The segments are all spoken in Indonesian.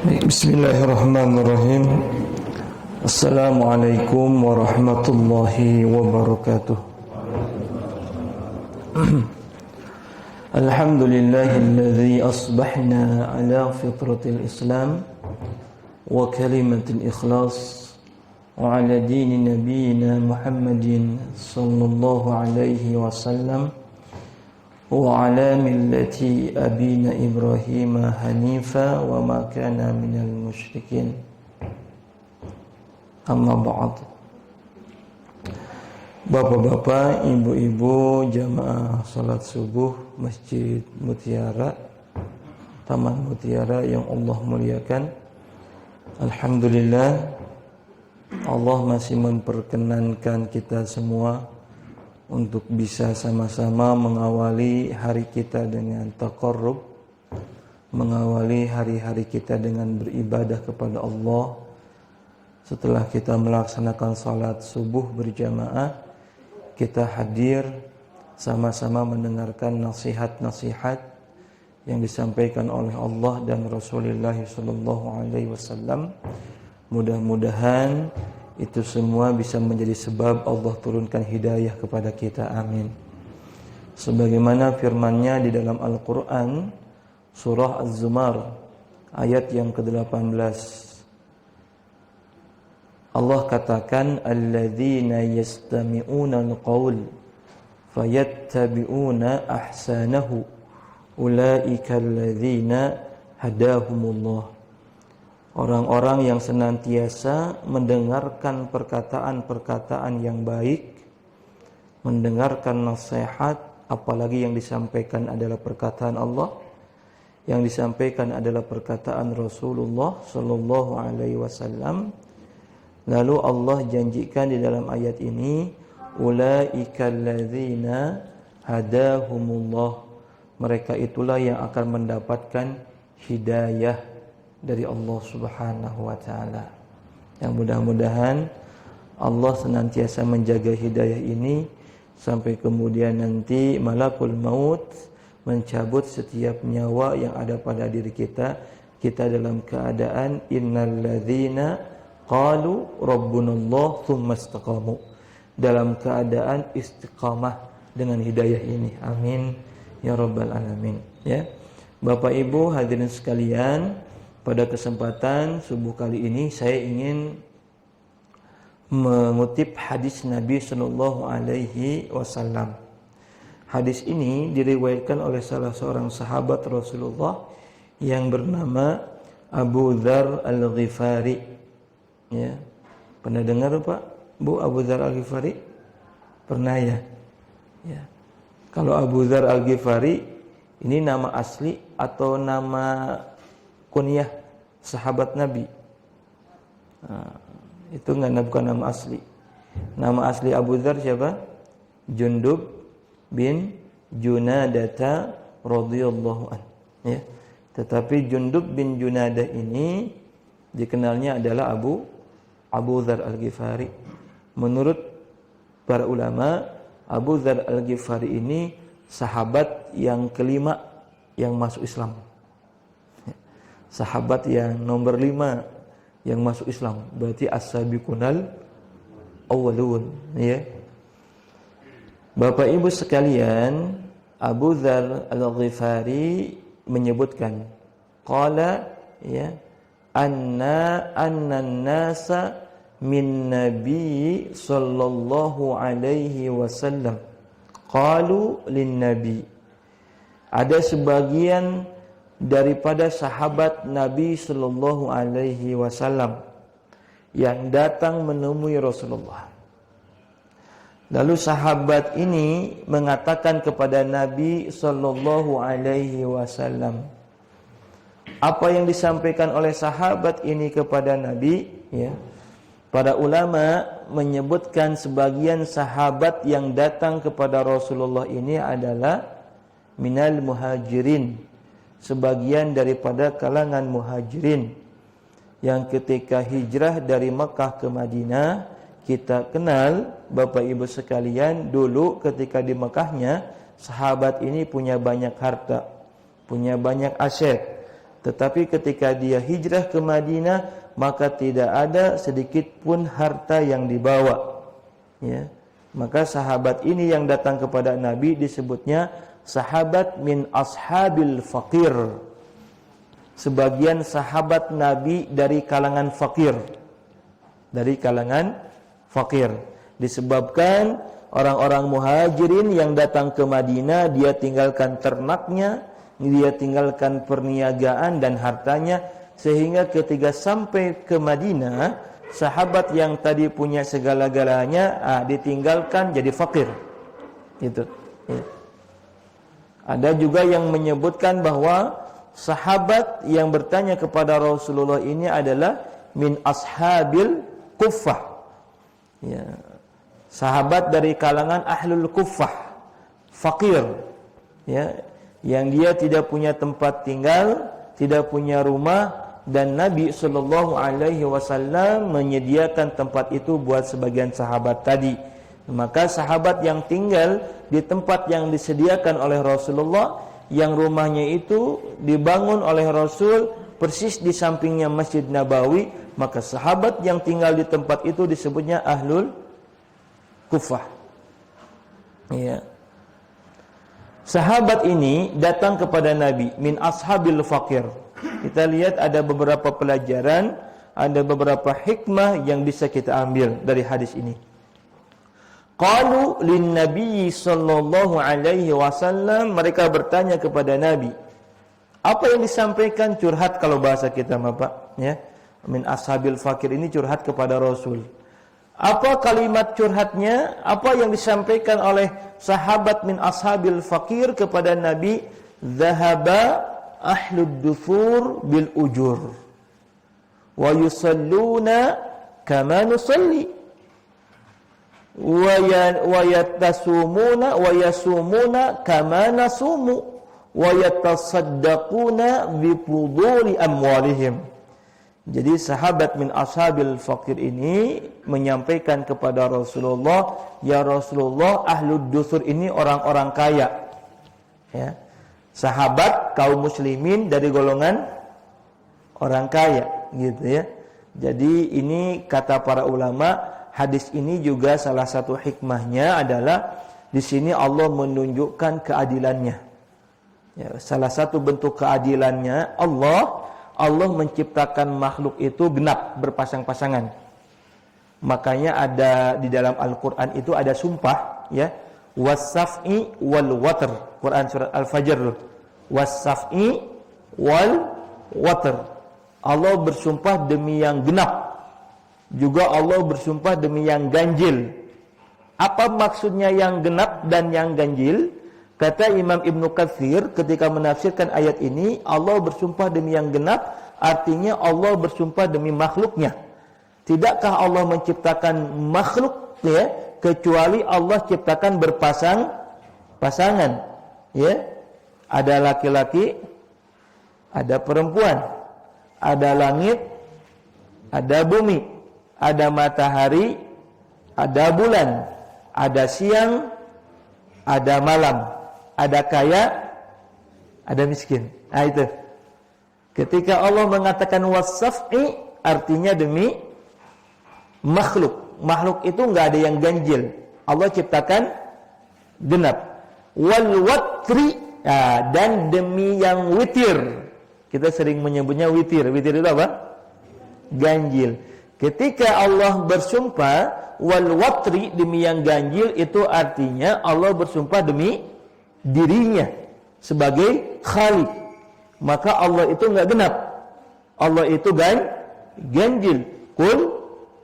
Bismillahirrahmanirrahim. Assalamualaikum warahmatullahi wabarakatuh. Alhamdulillahilladzi asbahna ala fitratil Islam wa kalimatil ikhlas wa ala dini nabiyyina Muhammadin sallallahu alaihi wasallam wa ala millati abina Ibrahim hanifa wa ma kana minal musyrikin. Amma ba'd. Bapak-bapak, ibu-ibu, jamaah salat subuh Masjid Mutiara, Taman Mutiara yang Allah muliakan. Alhamdulillah, Allah masih memperkenankan kita semua untuk bisa sama-sama mengawali hari kita dengan taqarrub, mengawali hari-hari kita dengan beribadah kepada Allah. Setelah kita melaksanakan salat subuh berjamaah, kita hadir sama-sama mendengarkan nasihat-nasihat yang disampaikan oleh Allah dan Rasulullah SAW. Mudah-mudahan itu semua bisa menjadi sebab Allah turunkan hidayah kepada kita. Amin. Sebagaimana firman-Nya di dalam Al-Quran, surah Az-Zumar, ayat yang ke-18. Allah katakan, alladzina yastami'una al-qawl fayattabi'una ahsanahu ulaika alladzina hadahumullah. Orang-orang yang senantiasa mendengarkan perkataan-perkataan yang baik, mendengarkan nasihat, apalagi yang disampaikan adalah perkataan Allah, yang disampaikan adalah perkataan Rasulullah sallallahu alaihi wasallam. Lalu Allah janjikan di dalam ayat ini, ulaika alladzina hadahumullah. Mereka itulah yang akan mendapatkan hidayah dari Allah Subhanahu wa taala. Yang mudah-mudahan Allah senantiasa menjaga hidayah ini sampai kemudian nanti malakul maut mencabut setiap nyawa yang ada pada diri kita dalam keadaan innalladzina qalu rabbunallah tsumma istaqamu, dalam keadaan istiqamah dengan hidayah ini. Amin ya rabbal alamin. Ya. Bapak Ibu hadirin sekalian, pada kesempatan subuh kali ini saya ingin mengutip hadis Nabi sallallahu alaihi wasallam. Hadis ini diriwayatkan oleh salah seorang sahabat Rasulullah yang bernama Abu Dzar Al-Ghifari. Ya. Pernah dengar Pak, Bu, Abu Dzar Al-Ghifari? Pernah ya? Ya. Kalau Abu Dzar Al-Ghifari ini nama asli atau nama kunyah sahabat Nabi? Nah, itu bukan nama asli. Nama asli Abu Dzar siapa? Jundub bin Junadata radhiyallahu an. Ya. Tetapi Jundub bin Junadah ini dikenalnya adalah Abu Dzar Al-Ghifari. Menurut para ulama, Abu Dzar Al-Ghifari ini sahabat yang kelima yang masuk Islam. Sahabat yang nomor 5 yang masuk Islam, berarti as-sabiqunal awwalun, ya. Bapak Ibu sekalian, Abu Dzar Al-Ghifari menyebutkan qala, ya, annan nasa min nabi sallallahu alaihi wasallam qalu lin nabi. Ada sebagian daripada sahabat Nabi sallallahu alaihi wasallam yang datang menemui Rasulullah. Lalu sahabat ini mengatakan kepada Nabi sallallahu alaihi wasallam. Apa yang disampaikan oleh sahabat ini kepada Nabi, ya. Para ulama menyebutkan sebagian sahabat yang datang kepada Rasulullah ini adalah minal muhajirin, sebagian daripada kalangan muhajirin yang ketika hijrah dari Mekah ke Madinah. Kita kenal Bapak Ibu sekalian, dulu ketika di Mekahnya sahabat ini punya banyak harta, punya banyak aset. Tetapi ketika dia hijrah ke Madinah, maka tidak ada sedikit pun harta yang dibawa. Ya. Maka sahabat ini yang datang kepada Nabi disebutnya sahabat min ashabil fakir. Sebagian sahabat Nabi dari kalangan fakir. Dari kalangan fakir. Disebabkan orang-orang muhajirin yang datang ke Madinah, dia tinggalkan ternaknya, dia tinggalkan perniagaan dan hartanya, sehingga ketika sampai ke Madinah, sahabat yang tadi punya segala-galanya ditinggalkan jadi fakir. Itu. Ya. Ada juga yang menyebutkan bahwa sahabat yang bertanya kepada Rasulullah ini adalah min ashabil kuffah. Ya. Sahabat dari kalangan ahlul kuffah, fakir. Ya. Yang dia tidak punya tempat tinggal, tidak punya rumah, dan Nabi sallallahu alaihi wasallam menyediakan tempat itu buat sebagian sahabat tadi. Maka sahabat yang tinggal di tempat yang disediakan oleh Rasulullah, yang rumahnya itu dibangun oleh Rasul persis di sampingnya Masjid Nabawi, maka sahabat yang tinggal di tempat itu disebutnya ahlul kuffah. Ya. Sahabat ini datang kepada Nabi min ashabil fakir. Kita lihat ada beberapa pelajaran, ada beberapa hikmah yang bisa kita ambil dari hadis ini. Qalu lin Nabi sallallahu alaihi wasallam, mereka bertanya kepada Nabi. Apa yang disampaikan? Curhat kalau bahasa kita, Bapak, ya. Min ashabil fakir ini curhat kepada Rasul. Apa kalimat curhatnya? Apa yang disampaikan oleh sahabat min ashabil fakir kepada Nabi? Zahaba ahlud dufur bil ujur wa yusalluna kama nusalli wa yatasumuna wa yasumuna kama nasumu wa yatasaddaquna bi fuduli amwalihim. Jadi sahabat min ashabil fakir ini menyampaikan kepada Rasulullah, ya Rasulullah, ahlud dusur ini orang-orang kaya. Ya. Sahabat kaum muslimin dari golongan orang kaya, gitu ya. Jadi ini kata para ulama, hadis ini juga salah satu hikmahnya adalah di sini Allah menunjukkan keadilannya. Ya, salah satu bentuk keadilannya Allah menciptakan makhluk itu genap, berpasang-pasangan. Makanya ada di dalam Al-Quran itu ada sumpah, ya, was-saf'i wal watr. Quran surat Al-Fajr, was-saf'i wal watr. Allah bersumpah demi yang genap, juga Allah bersumpah demi yang ganjil. Apa maksudnya yang genap dan yang ganjil? Kata Imam Ibnu Katsir ketika menafsirkan ayat ini, Allah bersumpah demi yang genap, artinya Allah bersumpah demi makhluknya. Tidakkah Allah menciptakan makhluk, ya, kecuali Allah ciptakan berpasang-pasangan, ya. Ada laki-laki, ada perempuan, ada langit, ada bumi, ada matahari, ada bulan, ada siang, ada malam. Ada kaya, ada miskin. Nah itu. Ketika Allah mengatakan was-saf'i, artinya demi makhluk. Makhluk itu enggak ada yang ganjil. Allah ciptakan genap. Wal watri, dan demi yang witir. Kita sering menyebutnya witir. Witir itu apa? Ganjil. Ketika Allah bersumpah wal watri, demi yang ganjil, itu artinya Allah bersumpah demi dirinya sebagai Khalik. Maka Allah itu enggak genap, Allah itu ganjil. Qul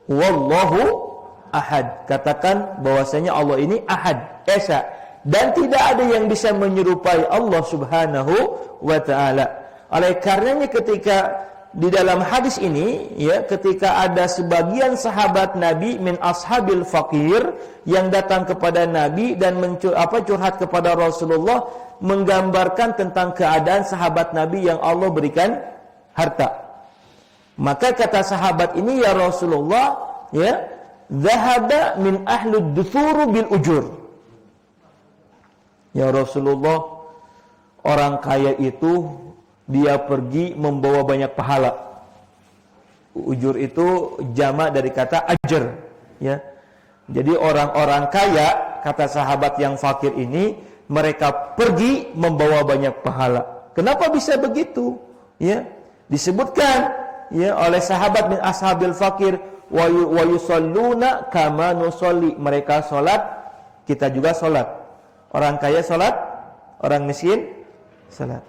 wallahu ahad. Katakan bahwasanya Allah ini ahad, esa, dan tidak ada yang bisa menyerupai Allah subhanahu wa ta'ala. Oleh karenanya ketika di dalam hadis ini, ya, ketika ada sebagian sahabat Nabi min ashabil fakir yang datang kepada Nabi dan curhat kepada Rasulullah, menggambarkan tentang keadaan sahabat Nabi yang Allah berikan harta. Maka kata sahabat ini, ya Rasulullah, ya, zahaba min ahlud dusur bil ujur. Ya Rasulullah, orang kaya itu dia pergi membawa banyak pahala. Ujur itu jamak dari kata ajr, ya. Jadi orang-orang kaya, kata sahabat yang fakir ini, mereka pergi membawa banyak pahala. Kenapa bisa begitu? Ya, disebutkan ya oleh sahabat min ashabil fakir, wa yusalluna kama nusalli. Mereka salat, kita juga salat. Orang kaya salat, orang miskin salat.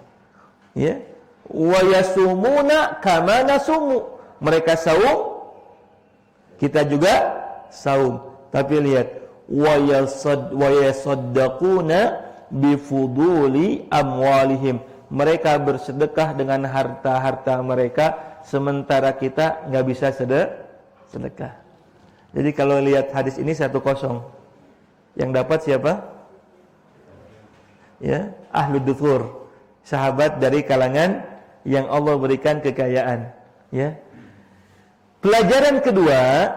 Ya. Wa yasumuna kama nasumu. Mereka saum, kita juga saum. Tapi lihat, wa yasaddaquna bifuduli amwalihim. Mereka bersedekah dengan harta-harta mereka, sementara kita nggak bisa sedekah. Jadi kalau lihat hadis ini 1-0, yang dapat siapa? Ya, ahlu duthur, sahabat dari kalangan yang Allah berikan kekayaan. Ya. Pelajaran kedua,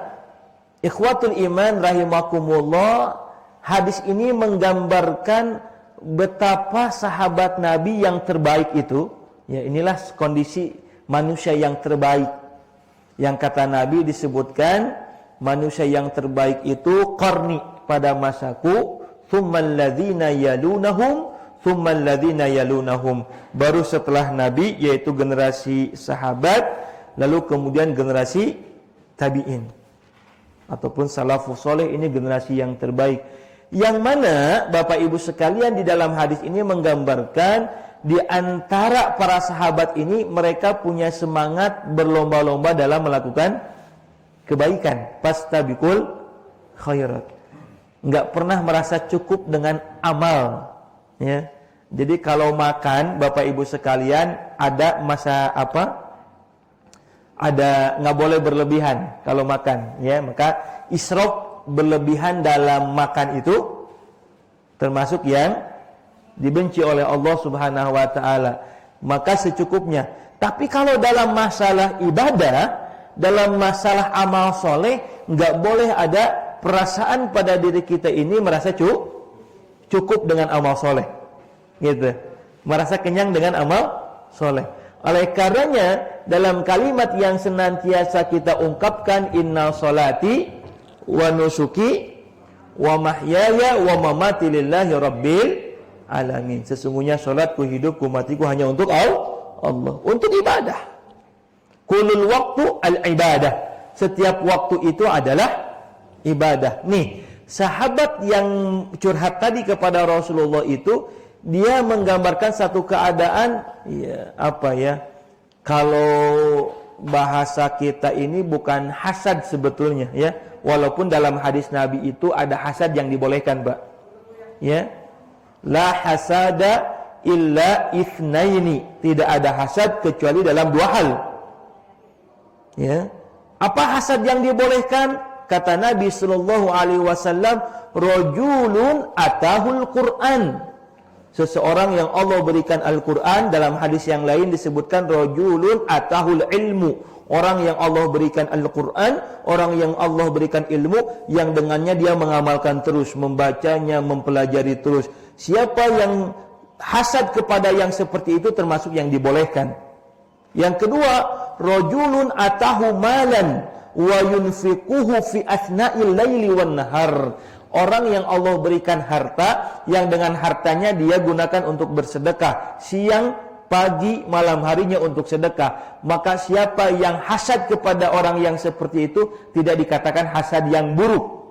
ikhwatul iman rahimakumullah, hadis ini menggambarkan betapa sahabat Nabi yang terbaik itu, ya inilah kondisi manusia yang terbaik. Yang kata Nabi disebutkan, manusia yang terbaik itu qarni, pada masaku, tsummal ladzina yalunahum, tsummal ladzina yalunahum. Baru setelah Nabi, yaitu generasi sahabat, lalu kemudian generasi tabi'in ataupun salafus soleh, ini generasi yang terbaik. Yang mana Bapak Ibu sekalian di dalam hadis ini menggambarkan di antara para sahabat ini mereka punya semangat berlomba-lomba dalam melakukan kebaikan. Fastabiqul khairat. Enggak pernah merasa cukup dengan amal, ya. Jadi kalau makan Bapak Ibu sekalian ada masa apa? Ada nggak boleh berlebihan kalau makan, ya. Maka israf, berlebihan dalam makan itu termasuk yang dibenci oleh Allah Subhanahu wa taala. Maka secukupnya. Tapi kalau dalam masalah ibadah, dalam masalah amal soleh, nggak boleh ada perasaan pada diri kita ini merasa cukup dengan amal soleh, gitu. Merasa kenyang dengan amal soleh. Oleh karenanya dalam kalimat yang senantiasa kita ungkapkan, inna sholati wa nusuki wa mahyaya wa mamati lillahi rabbil alamin. Sesungguhnya salatku, hidupku, matiku hanya untuk Allah, untuk ibadah. Kulul waktu al-ibadah. Setiap waktu itu adalah ibadah. Nih, sahabat yang curhat tadi kepada Rasulullah itu, dia menggambarkan satu keadaan, ya, apa ya? Kalau bahasa kita ini bukan hasad sebetulnya, ya. Walaupun dalam hadis Nabi itu ada hasad yang dibolehkan, Pak. Ya. La hasada illa itsnaini. Tidak ada hasad kecuali dalam 2 hal. Ya. Apa hasad yang dibolehkan? Kata Nabi sallallahu alaihi wasallam, rajulun atahul Qur'an. Seseorang yang Allah berikan Al-Quran. Dalam hadis yang lain disebutkan rajulun atahul ilmu. Orang yang Allah berikan Al-Quran, orang yang Allah berikan ilmu, yang dengannya dia mengamalkan terus, membacanya, mempelajari terus. Siapa yang hasad kepada yang seperti itu termasuk yang dibolehkan. Yang kedua, rajulun atahu malan wa yunfiquhu fi athna'il laili wan nahar. Orang yang Allah berikan harta, yang dengan hartanya dia gunakan untuk bersedekah, siang, pagi, malam harinya untuk sedekah. Maka siapa yang hasad kepada orang yang seperti itu tidak dikatakan hasad yang buruk.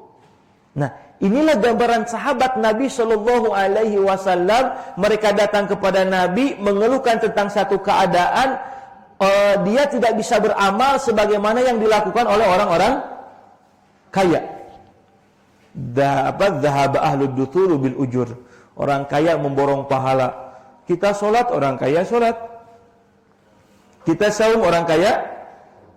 Nah, inilah gambaran sahabat Nabi Shallallahu Alaihi Wasallam. Mereka datang kepada Nabi mengeluhkan tentang satu keadaan, dia tidak bisa beramal sebagaimana yang dilakukan oleh orang-orang kaya. Dhahaba ahlud duthur bil ujur. Orang kaya memborong pahala. Kita sholat, orang kaya sholat. Kita saum, orang kaya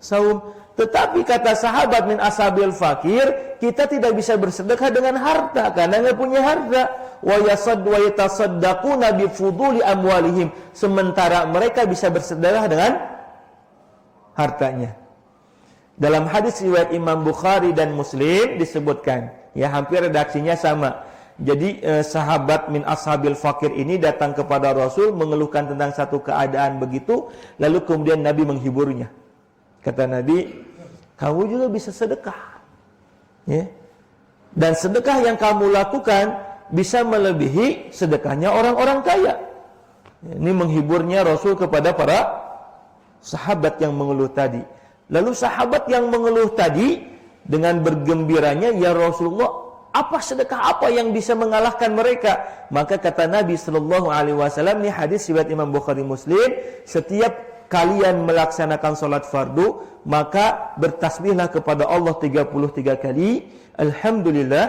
saum. Tetapi kata sahabat min ashabil fakir, kita tidak bisa bersedekah dengan harta karena nggak punya harta. Wa yatasaddaquna bi fuduli amwalihim. Sementara mereka bisa bersedekah dengan hartanya. Dalam hadis riwayat Imam Bukhari dan Muslim disebutkan, ya hampir redaksinya sama. Jadi sahabat min ashabil fakir ini datang kepada Rasul mengeluhkan tentang satu keadaan begitu, lalu kemudian Nabi menghiburnya. Kata Nabi, kamu juga bisa sedekah, ya. Dan sedekah yang kamu lakukan bisa melebihi sedekahnya orang-orang kaya. Ini menghiburnya Rasul kepada para sahabat yang mengeluh tadi. Lalu sahabat yang mengeluh tadi dengan bergembiranya, ya Rasulullah, apa sedekah apa yang bisa mengalahkan mereka? Maka kata Nabi sallallahu alaihi wasallam, ini hadis riwayat Imam Bukhari Muslim, setiap kalian melaksanakan salat fardu, maka bertasbihlah kepada Allah 33 kali, alhamdulillah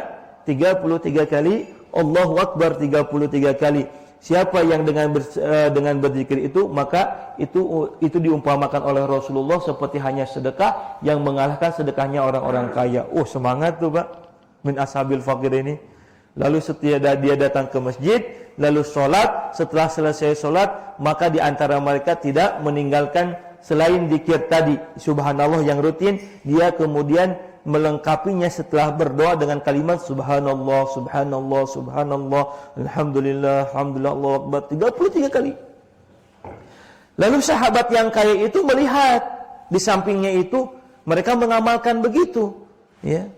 33 kali, Allahu Akbar 33 kali. Siapa yang dengan berzikir itu, maka itu diumpamakan oleh Rasulullah seperti hanya sedekah yang mengalahkan sedekahnya orang-orang kaya. Oh, semangat tuh, Pak. Min ashabil fakir ini. Lalu setiap dia datang ke masjid, lalu sholat. Setelah selesai sholat, maka di antara mereka tidak meninggalkan selain zikir tadi, subhanallah yang rutin, dia kemudian melengkapinya setelah berdoa dengan kalimat subhanallah, subhanallah, subhanallah, alhamdulillah, alhamdulillah, Allahu Akbar 33 kali. Lalu sahabat yang kaya itu melihat di sampingnya itu mereka mengamalkan begitu, ya.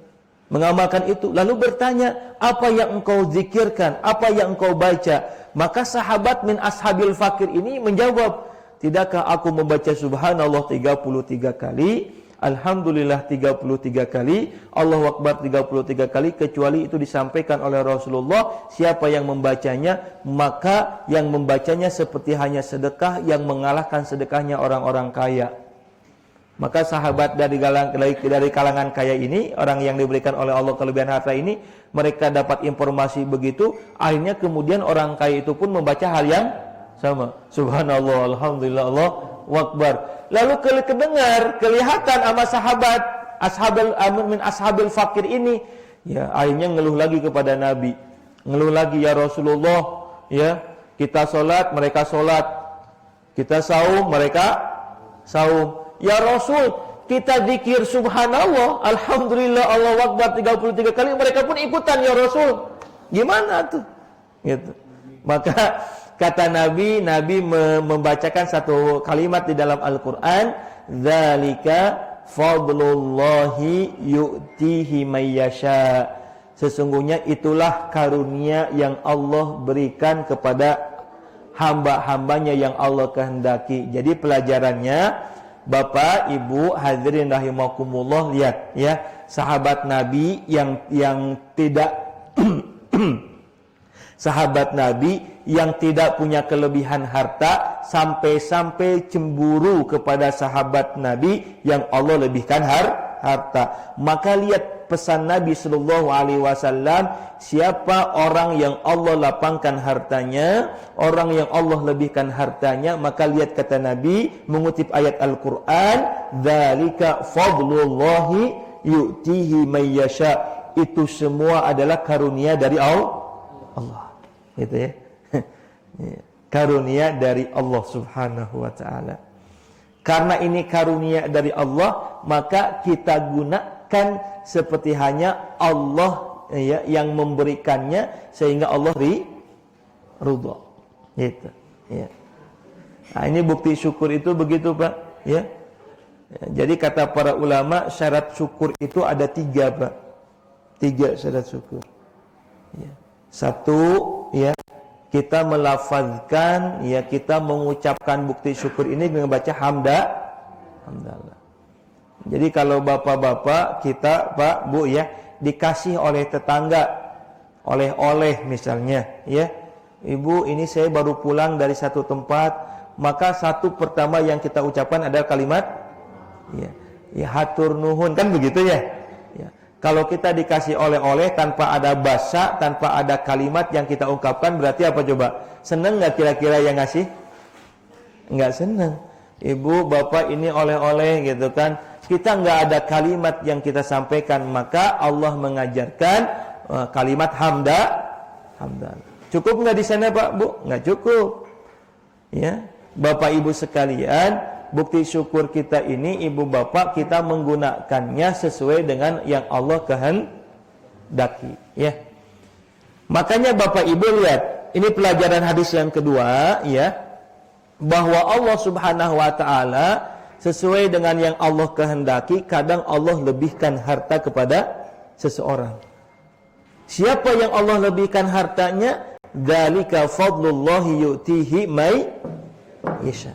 Mengamalkan itu, lalu bertanya, apa yang engkau zikirkan, apa yang engkau baca? Maka sahabat min ashabil fakir ini menjawab, tidakkah aku membaca subhanallah 33 kali, alhamdulillah 33 kali, Allahu Akbar 33 kali, kecuali itu disampaikan oleh Rasulullah, siapa yang membacanya, maka yang membacanya seperti hanya sedekah yang mengalahkan sedekahnya orang-orang kaya. Maka sahabat dari kalangan kaya ini, orang yang diberikan oleh Allah kelebihan harta ini, mereka dapat informasi begitu, akhirnya kemudian orang kaya itu pun membaca hal yang sama. Subhanallah, alhamdulillah, Allahu Akbar. Lalu kelihatan sama sahabat min ashabil fakir ini, ya, akhirnya ngeluh lagi kepada Nabi. Ngeluh lagi, ya Rasulullah, ya, kita salat, mereka salat. Kita saum, mereka saum. Ya Rasul, kita zikir subhanallah, alhamdulillah, Allahu Akbar 33 kali, mereka pun ikutan, ya Rasul. Gimana tuh? Gitu. Maka kata Nabi membacakan satu kalimat di dalam Al-Qur'an, dzalika fadlullahi yu'tihi may yasha. Sesungguhnya itulah karunia yang Allah berikan kepada hamba-hambanya yang Allah kehendaki. Jadi pelajarannya, Bapak, Ibu, hadirin rahimakumullah, lihat ya, sahabat Nabi yang tidak sahabat Nabi yang tidak punya kelebihan harta sampai cemburu kepada sahabat Nabi yang Allah lebihkan harta. Maka lihat pesan Nabi sallallahu alaihi wasallam, siapa orang yang Allah lapangkan hartanya, orang yang Allah lebihkan hartanya, maka lihat kata Nabi mengutip ayat Al-Qur'an, dzalika fadlullahi yu'tihi may yasha. Itu semua adalah karunia dari Allah. Gitu ya. Karunia dari Allah Subhanahu wa taala. Karena ini karunia dari Allah, maka kita gunakan seperti hanya Allah, ya, yang memberikannya, sehingga Allah ridha. Gitu, ya. Nah, ini bukti syukur itu begitu, Pak, ya. Jadi kata para ulama, syarat syukur itu ada 3, Pak. 3 syarat syukur. Ya. 1, ya, kita melafazkan, ya, kita mengucapkan bukti syukur ini dengan baca hamdalah. Jadi kalau bapak-bapak kita, Pak, Bu, ya, dikasih oleh tetangga oleh-oleh misalnya, ya, Ibu, ini saya baru pulang dari satu tempat, maka satu pertama yang kita ucapkan adalah kalimat, ya, hatur nuhun, kan begitu ya. Kalau kita dikasih oleh-oleh tanpa ada bahasa, tanpa ada kalimat yang kita ungkapkan, berarti apa coba? Seneng nggak kira-kira yang ngasih? Nggak seneng. Ibu, bapak, ini oleh-oleh gitu kan. Kita nggak ada kalimat yang kita sampaikan, maka Allah mengajarkan kalimat hamdalah. Cukup nggak di sana, Pak, Bu? Nggak cukup. Ya, Bapak Ibu sekalian, bukti syukur kita ini, ibu bapak, kita menggunakannya sesuai dengan yang Allah kehendaki, ya. Makanya Bapak Ibu lihat, ini pelajaran hadis yang kedua ya, bahwa Allah Subhanahu wa taala sesuai dengan yang Allah kehendaki, kadang Allah lebihkan harta kepada seseorang. Siapa yang Allah lebihkan hartanya? Dzalika fadlullahi yu'tihi may yasha.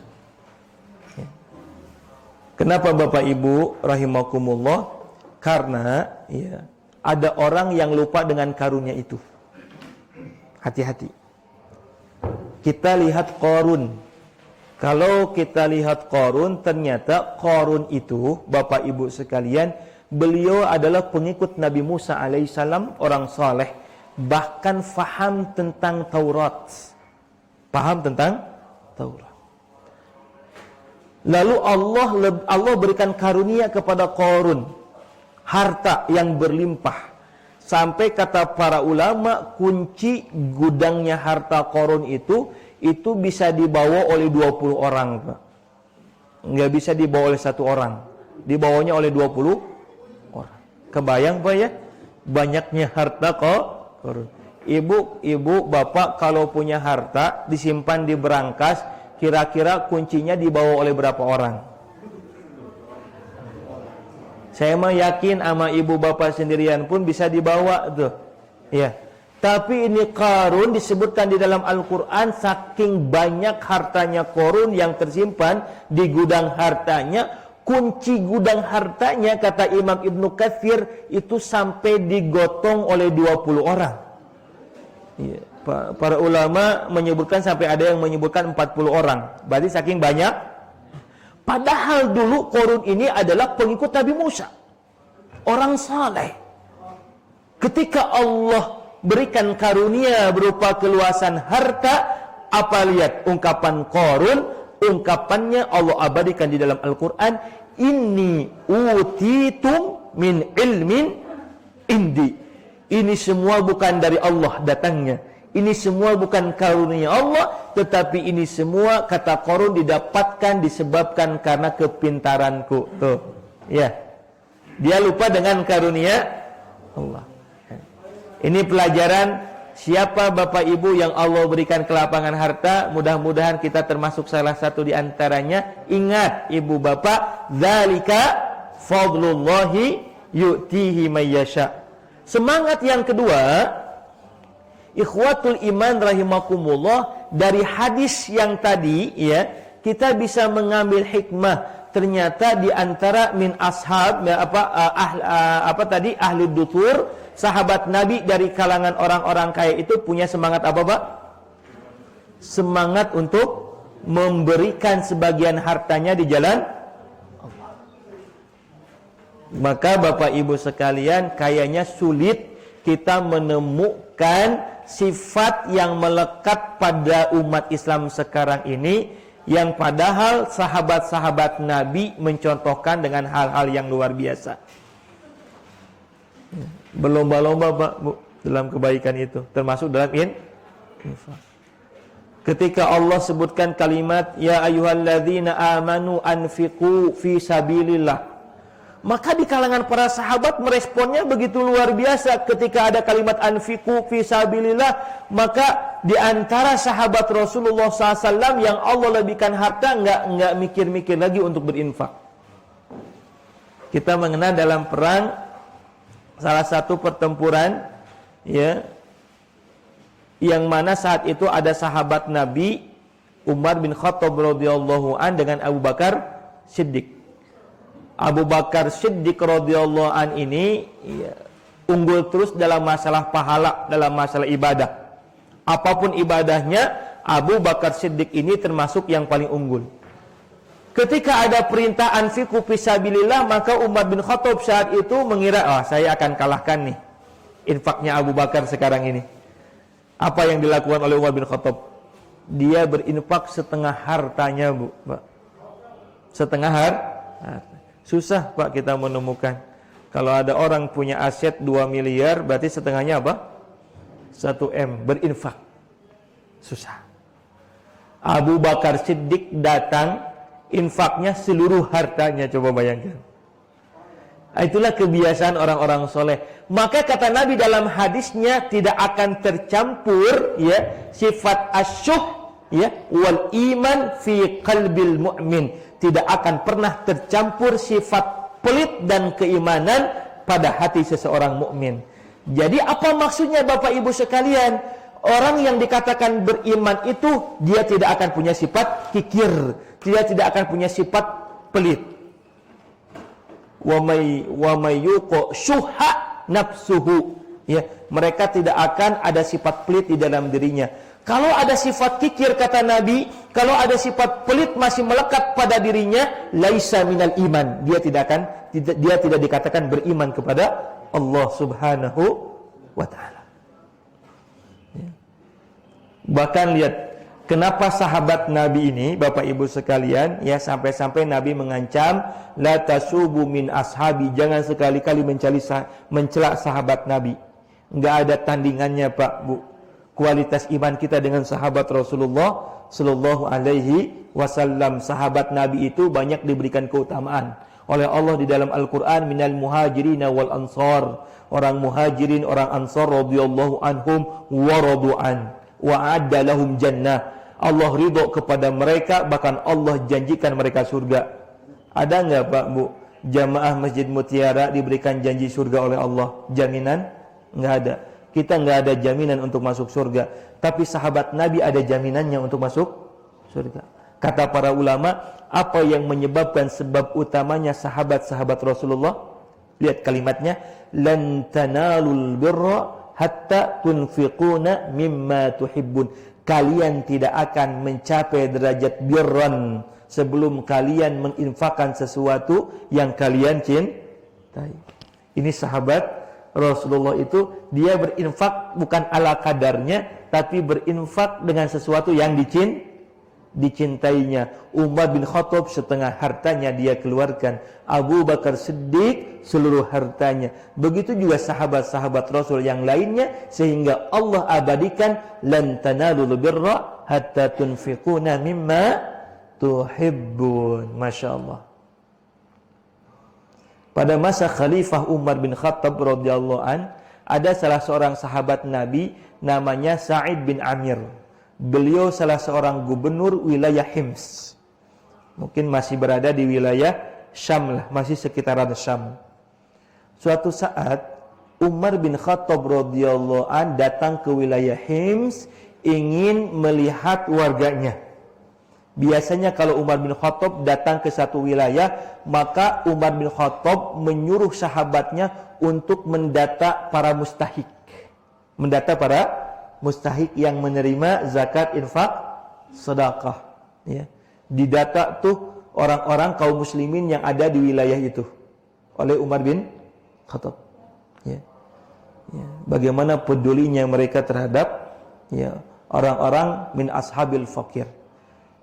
Kenapa Bapak Ibu rahimakumullah? Karena ya, ada orang yang lupa dengan karunia itu. Hati-hati. Kita lihat Qarun. Kalau kita lihat Qarun, ternyata Qarun itu, Bapak Ibu sekalian, beliau adalah pengikut Nabi Musa alaihissalam, orang saleh, bahkan faham tentang Taurat. Paham tentang Taurat. Lalu Allah berikan karunia kepada Qarun, harta yang berlimpah. Sampai kata para ulama, kunci gudangnya harta Qarun itu bisa dibawa oleh 20 orang, Pak. Nggak bisa dibawa oleh satu orang. Dibawanya oleh 20 orang. Kebayang Pak ya? Banyaknya harta Qarun. Ibu, bapak kalau punya harta disimpan di berangkas, kira-kira kuncinya dibawa oleh berapa orang? Saya mah yakin sama ibu bapak sendirian pun bisa dibawa tuh. Ya. Tapi ini Qarun disebutkan di dalam Al-Quran, saking banyak hartanya Qarun yang tersimpan di gudang hartanya. Kunci gudang hartanya, kata Imam Ibnu Katsir, itu sampai digotong oleh 20 orang. Ya. Para ulama menyebutkan sampai ada yang menyebutkan 40 orang. Berarti saking banyak. Padahal dulu Qarun ini adalah pengikut Nabi Musa, orang saleh. Ketika Allah berikan karunia berupa keluasan harta, apa lihat ungkapan Qarun? Ungkapannya Allah abadikan di dalam Al-Quran, inni utitum min ilmin indi. Ini semua bukan dari Allah datangnya. Ini semua bukan karunia Allah, tetapi ini semua, kata Qarun, didapatkan disebabkan karena kepintaranku. Tuh, ya. Dia lupa dengan karunia Allah. Ini pelajaran siapa Bapak Ibu yang Allah berikan kelapangan harta, mudah-mudahan kita termasuk salah satu di antaranya. Ingat Ibu Bapak, dzalika fadlullahi yu'tihi may yasha. Semangat yang kedua, ikhwatul iman rahimakumullah, dari hadis yang tadi ya, kita bisa mengambil hikmah. Ternyata di antara min ashab ahli dutur, sahabat Nabi dari kalangan orang-orang kaya itu punya semangat apa, Pak? Semangat untuk memberikan sebagian hartanya di jalan Allah. Maka Bapak Ibu sekalian, kayaknya sulit kita menemukan sifat yang melekat pada umat Islam sekarang ini, yang padahal sahabat-sahabat Nabi mencontohkan dengan hal-hal yang luar biasa. Berlomba-lomba Pak, Bu, dalam kebaikan itu, termasuk dalam infak. Ketika Allah sebutkan kalimat ya ayyuhalladzina amanu anfiqu fi sabilillah, maka di kalangan para sahabat meresponnya begitu luar biasa. Ketika ada kalimat anfiqu fi sabilillah, maka di antara sahabat Rasulullah SAW yang Allah lebihkan harta, nggak mikir-mikir lagi untuk berinfak. Kita mengenal dalam perang, salah satu pertempuran ya, yang mana saat itu ada sahabat Nabi Umar bin Khattab radhiyallahu an dengan Abu Bakar Siddiq. Abu Bakar Siddiq radhiyallahu an ini ya, unggul terus dalam masalah pahala, dalam masalah ibadah. Apapun ibadahnya, Abu Bakar Siddiq ini termasuk yang paling unggul. Ketika ada perintah anfiqu fisabilillah, maka Umar bin Khattab saat itu mengira, saya akan kalahkan nih infaknya Abu Bakar sekarang ini. Apa yang dilakukan oleh Umar bin Khattab? Dia berinfak setengah hartanya, Bu, Pak. Setengah harta. Susah Pak kita menemukan. Kalau ada orang punya aset 2 miliar, berarti setengahnya apa? 1 M, berinfak. Susah. Abu Bakar Siddiq datang, infaknya seluruh hartanya, coba bayangkan. Itulah kebiasaan orang-orang soleh. Maka kata Nabi dalam hadisnya, tidak akan tercampur ya sifat asyuh ya wal iman fi qalbil mu'min. Tidak akan pernah tercampur sifat pelit dan keimanan pada hati seseorang mukmin. Jadi apa maksudnya Bapak Ibu sekalian? Orang yang dikatakan beriman itu dia tidak akan punya sifat kikir, dia tidak akan punya sifat pelit. Wa may yuqa syuha nafsuhu. Ya, mereka tidak akan ada sifat pelit di dalam dirinya. Kalau ada sifat kikir kata Nabi, kalau ada sifat pelit masih melekat pada dirinya, laisa minal iman. Dia tidak dikatakan beriman kepada Allah Subhanahu wa taala. Ya. Bahkan lihat kenapa sahabat Nabi ini, Bapak Ibu sekalian, ya sampai-sampai Nabi mengancam, la tasubu min ashabi, jangan sekali-kali mencela sahabat Nabi. Enggak ada tandingannya, Pak, Bu. Kualitas iman kita dengan sahabat Rasulullah sallallahu alaihi wasallam. Sahabat Nabi itu banyak diberikan keutamaan oleh Allah di dalam Al-Qur'an, minal muhajirin wal ansar. Orang muhajirin, orang ansar radhiyallahu anhum wa radu'an wa adda lahum jannah. Allah ridho kepada mereka, bahkan Allah janjikan mereka surga. Ada enggak, Pak, Bu, jamaah Masjid Mutiara diberikan janji surga oleh Allah? Jaminan? Enggak ada. Kita enggak ada jaminan untuk masuk surga, tapi sahabat Nabi ada jaminannya untuk masuk surga. Kata para ulama, apa yang menyebabkan sebab utamanya sahabat-sahabat Rasulullah? Lihat kalimatnya, lan tanalul birra hatta tunfiquna mimma tuhibbun. Kalian tidak akan mencapai derajat birran sebelum kalian menginfakkan sesuatu yang kalian cintai. Ini sahabat Rasulullah itu, dia berinfak bukan ala kadarnya, tapi berinfak dengan sesuatu yang dicintainya. Umar bin Khattab setengah hartanya dia keluarkan, Abu Bakar Siddiq seluruh hartanya. Begitu juga sahabat-sahabat Rasul yang lainnya, sehingga Allah abadikan lan tanalul birra hatta tunfiquna mimma tuhibbun. Masya Allah. Pada masa Khalifah Umar bin Khattab radhiyallahu an, ada salah seorang sahabat Nabi namanya Sa'id bin Amir. Beliau salah seorang gubernur wilayah Hims. Mungkin masih berada di wilayah Syam lah, masih sekitaran Syam. Suatu saat Umar bin Khattab radhiyallahu an datang ke wilayah Hims ingin melihat warganya. Biasanya kalau Umar bin Khattab datang ke satu wilayah, maka Umar bin Khattab menyuruh sahabatnya untuk mendata para mustahik. Mendata para mustahik yang menerima zakat, infak, sedekah. Ya. Didata tuh orang-orang kaum muslimin yang ada di wilayah itu oleh Umar bin Khattab. Ya. Ya. Bagaimana pedulinya mereka terhadap ya orang-orang min ashabil fakir.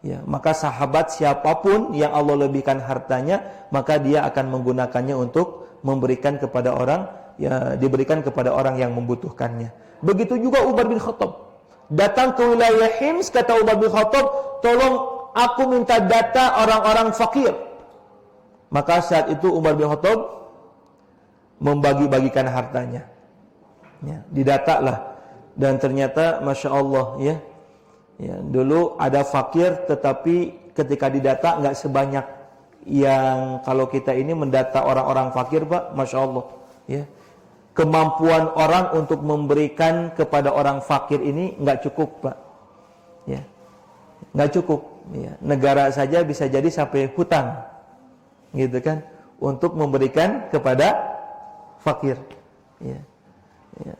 Ya, maka sahabat siapapun yang Allah lebihkan hartanya, maka dia akan menggunakannya untuk memberikan kepada orang, ya diberikan kepada orang yang membutuhkannya. Begitu juga Umar bin Khattab datang ke wilayah Hims, kata Umar bin Khattab, tolong aku minta data orang-orang fakir. Maka saat itu Umar bin Khattab membagi-bagikan hartanya. Ya, didata lah, dan ternyata masya Allah ya. Ya, dulu ada fakir, tetapi ketika didata nggak sebanyak yang kalau kita ini mendata orang-orang fakir, Pak, masya Allah. Ya, kemampuan orang untuk memberikan kepada orang fakir ini nggak cukup, Pak. Ya, nggak cukup. Ya, negara saja bisa jadi sampai hutang, gitu kan, untuk memberikan kepada fakir. Ya, ya.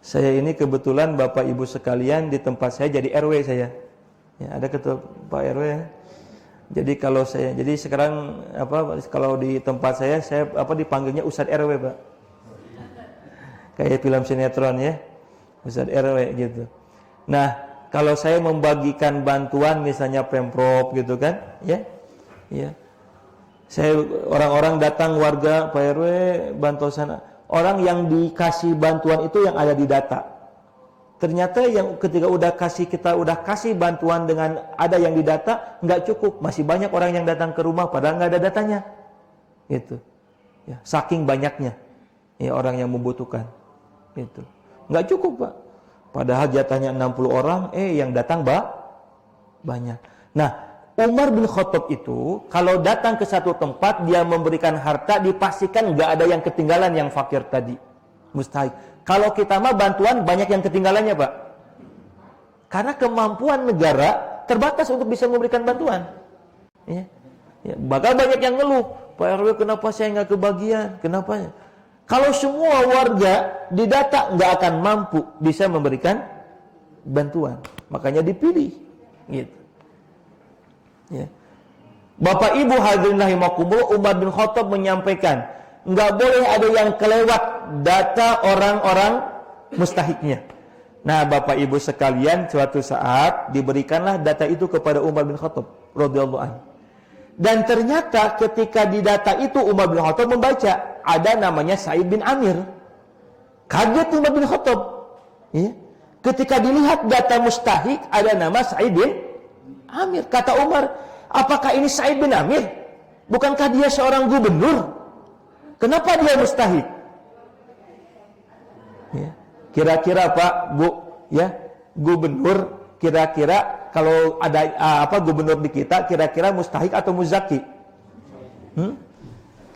Saya ini kebetulan Bapak Ibu sekalian di tempat saya jadi RW saya. Ya, ada ketua Pak RW ya. Jadi kalau saya, jadi sekarang kalau di tempat saya dipanggilnya Ustadz RW, Pak. Kayak film sinetron ya. Ustadz RW gitu. Nah, kalau saya membagikan bantuan misalnya Pemprov gitu kan, ya. Ya. Saya orang-orang datang warga Pak RW bantu sana. Orang yang dikasih bantuan itu yang ada di data. Ternyata yang ketika kita udah kasih bantuan dengan ada yang didata, nggak cukup. Masih banyak orang yang datang ke rumah padahal nggak ada datanya. Gitu. Ya, saking banyaknya ya orang yang membutuhkan. Itu. Enggak cukup, Pak. Padahal jatahnya 60 orang, yang datang banyak. Nah, Umar bin Khattab itu kalau datang ke satu tempat dia memberikan harta, dipastikan enggak ada yang ketinggalan yang fakir tadi. Mustahil. Kalau kita mah bantuan banyak yang ketinggalannya, Pak. Karena kemampuan negara terbatas untuk bisa memberikan bantuan. Ya. Bakal banyak yang ngeluh, Pak RW kenapa saya nggak kebagian? Kenapa? Kalau semua warga didata nggak akan mampu bisa memberikan bantuan, makanya dipilih. Gitu. Ya. Bapak Ibu hadirin rahimakumullah, Umar bin Khattab menyampaikan, nggak boleh ada yang kelewat data orang-orang mustahiknya. Nah, Bapak Ibu sekalian, suatu saat diberikanlah data itu kepada Umar bin Khattab radhiyallahu anhu. Dan ternyata ketika di data itu Umar bin Khattab membaca ada namanya Sa'id bin Amir. Kaget Umar bin Khattab. Ya. Ketika dilihat data mustahik ada nama Sa'id bin Amir. Kata Umar, apakah ini Sa'id bin Amir? Bukankah dia seorang gubernur? Kenapa dia mustahik? Ya. Kira-kira Pak, Bu, ya, gubernur kira-kira kalau ada gubernur di kita kira-kira mustahik atau muzaki?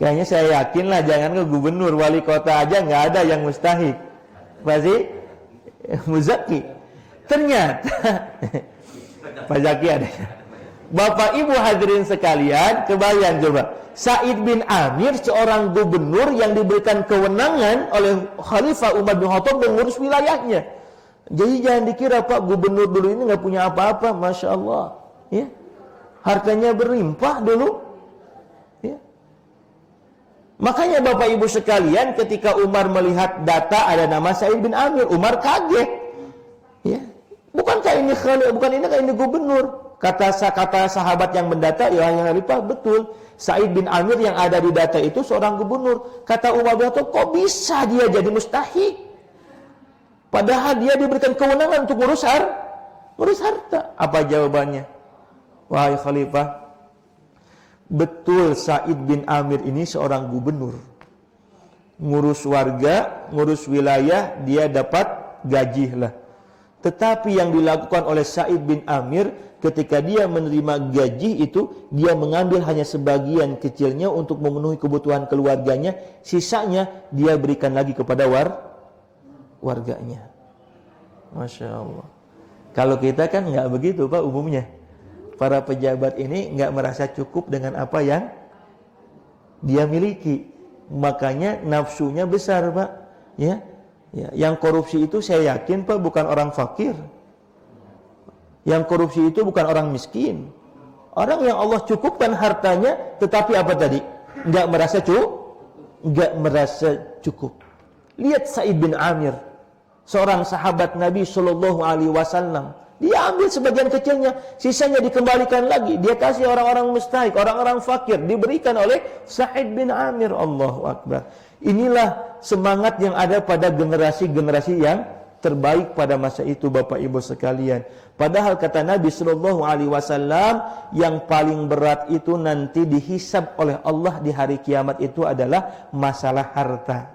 Kayaknya saya yakin lah, jangan ke gubernur, wali kota aja nggak ada yang mustahik, pasti muzaki. Ternyata Pak Zaki ada. Bapak Ibu hadirin sekalian, kebayang coba, Sa'id bin Amir seorang gubernur yang diberikan kewenangan oleh Khalifah Umar bin Khattab mengurus wilayahnya. Jadi jangan dikira Pak gubernur dulu ini nggak punya apa-apa, masya Allah, ya, hartanya berlimpah dulu, ya. Makanya Bapak Ibu sekalian, ketika Umar melihat data ada nama Sa'id bin Amir, Umar kaget, ya, bukankah ini gubernur? Kata sahabat yang mendata, ya Khalifah, betul, Sa'id bin Amir yang ada di data itu seorang gubernur. Kata Umar bin Khattab, kok bisa dia jadi mustahik? Padahal dia diberikan kewenangan untuk ngurus harta. Apa jawabannya? Wahai Khalifah, betul Sa'id bin Amir ini seorang gubernur. Ngurus warga, ngurus wilayah, dia dapat gaji lah. Tetapi yang dilakukan oleh Sa'id bin Amir ketika dia menerima gaji itu, dia mengambil hanya sebagian kecilnya untuk memenuhi kebutuhan keluarganya, sisanya dia berikan lagi kepada warganya. Masya Allah. Kalau kita kan nggak begitu Pak umumnya. Para pejabat ini nggak merasa cukup dengan apa yang dia miliki. Makanya nafsunya besar Pak. Ya, yang korupsi itu saya yakin Pak bukan orang fakir. Yang korupsi itu bukan orang miskin. Orang yang Allah cukupkan hartanya, tetapi apa tadi? Nggak merasa cukup. Lihat Sa'id bin Amir, seorang sahabat Nabi Shallallahu Alaihi Wasallam. Dia ambil sebagian kecilnya, sisanya dikembalikan lagi. Dia kasih orang-orang mustahik, orang-orang fakir, diberikan oleh Sa'id bin Amir. Allahu Akbar. Inilah semangat yang ada pada generasi-generasi yang terbaik pada masa itu, Bapak Ibu sekalian. Padahal kata Nabi Shallallahu Alaihi Wasallam, yang paling berat itu nanti dihisab oleh Allah di hari kiamat itu adalah masalah harta.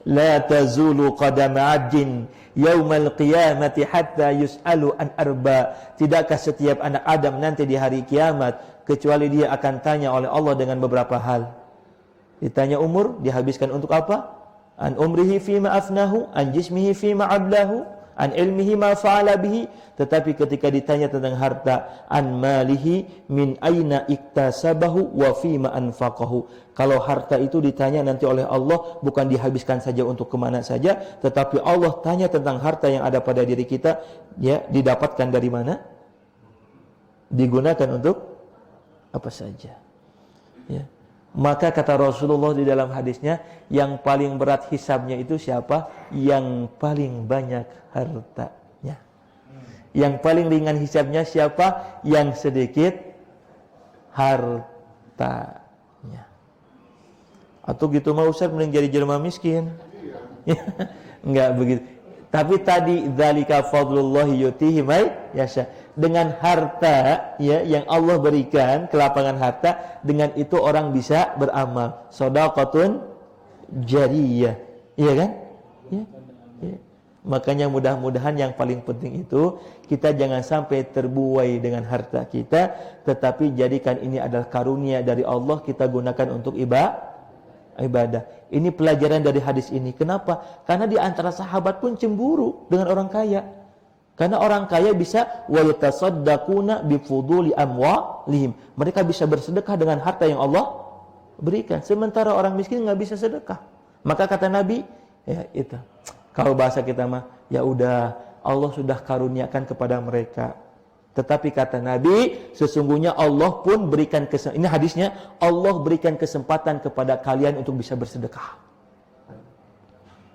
La tazulu qadam 'abdin yaumal qiyamati hatta yus'alu an arba. Tidakkah setiap anak Adam nanti di hari kiamat kecuali dia akan tanya oleh Allah dengan beberapa hal. Ditanya umur, dihabiskan untuk apa? An umrihi fima afnahu, an jismihi fima ablahu, an ilmihi ma fa'ala bihi. Tetapi ketika ditanya tentang harta, an malihi min aina iktasabahu wa fima anfaqahu. Kalau harta itu ditanya nanti oleh Allah, bukan dihabiskan saja untuk kemana saja, tetapi Allah tanya tentang harta yang ada pada diri kita, ya, didapatkan dari mana, digunakan untuk apa saja, ya. Maka kata Rasulullah di dalam hadisnya, yang paling berat hisabnya itu siapa? Yang paling banyak hartanya. Yang paling ringan hisabnya siapa? Yang sedikit hartanya. Atau gitu mau Ustaz, mending jadi jelema miskin. Enggak begitu. Tapi tadi dzalika fadlullahi yutihi may yasha. dengan harta ya yang Allah berikan, kelapangan harta, dengan itu orang bisa beramal. Shadaqatun jariyah. Iya kan? Ya. Ya. Makanya mudah-mudahan yang paling penting itu kita jangan sampai terbuai dengan harta kita, tetapi jadikan ini adalah karunia dari Allah, kita gunakan untuk ibadah. Ini pelajaran dari hadis ini. Kenapa? Karena di antara sahabat pun cemburu dengan orang kaya. Karena orang kaya bisa wa yatasaddaquna bi fuduli amwalihim. Mereka bisa bersedekah dengan harta yang Allah berikan. Sementara orang miskin enggak bisa sedekah. Maka kata Nabi, ya itu. Kalau bahasa kita mah, ya udah Allah sudah karuniakan kepada mereka. Tetapi kata Nabi, sesungguhnya Allah pun berikan kesempatan. Ini hadisnya, Allah berikan kesempatan kepada kalian untuk bisa bersedekah.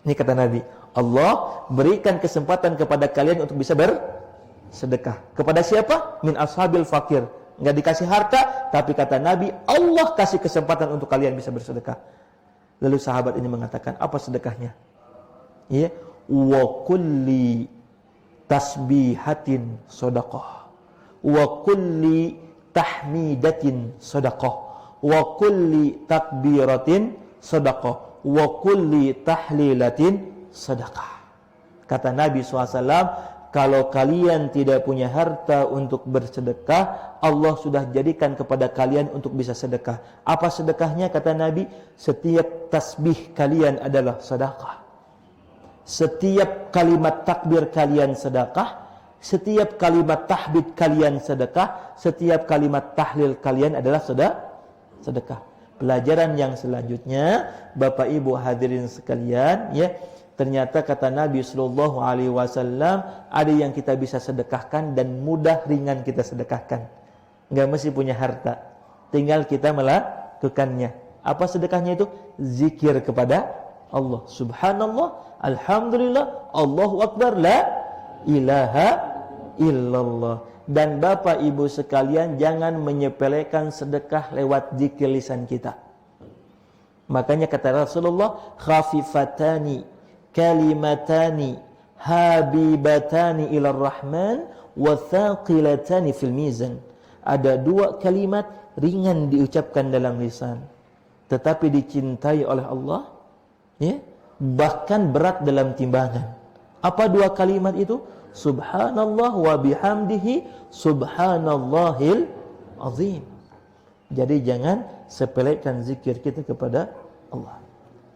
Ini kata Nabi, Allah berikan kesempatan kepada kalian untuk bisa bersedekah. Kepada siapa? Min ashabil fakir. Enggak dikasih harta, tapi kata Nabi, Allah kasih kesempatan untuk kalian bisa bersedekah. Lalu sahabat ini mengatakan, apa sedekahnya? Ya, wa kulli tasbihatin shadaqah, wa kulli tahmidatin shadaqah, wa kulli takbiratin shadaqah, wa kulli tahlilatin sedekah. Kata Nabi SAW, kalau kalian tidak punya harta untuk bersedekah, Allah sudah jadikan kepada kalian untuk bisa sedekah. Apa sedekahnya? Kata Nabi, setiap tasbih kalian adalah sedekah. Setiap kalimat takbir kalian sedekah, setiap kalimat tahmid kalian sedekah, setiap kalimat tahlil kalian adalah sedekah. Pelajaran yang selanjutnya, Bapak Ibu hadirin sekalian, ya, ternyata kata Nabi sallallahu alaihi wasallam, ada yang kita bisa sedekahkan dan mudah ringan kita sedekahkan. Enggak mesti punya harta, tinggal kita melakukannya. Apa sedekahnya itu? Zikir kepada Allah. Subhanallah, alhamdulillah, Allahu akbar, la ilaha illallah. Dan Bapak Ibu sekalian, jangan menyepelekan sedekah lewat zikir lisan kita. Makanya kata Rasulullah, khafifatani kalimatani habibatani ilar rahman wa thaqilatani fil mizan. Ada dua kalimat ringan diucapkan dalam lisan, tetapi dicintai oleh Allah, ya, bahkan berat dalam timbangan. Apa dua kalimat itu? Subhanallah wa bihamdihi subhanallahil azim. Jadi jangan sepelekan zikir kita kepada Allah.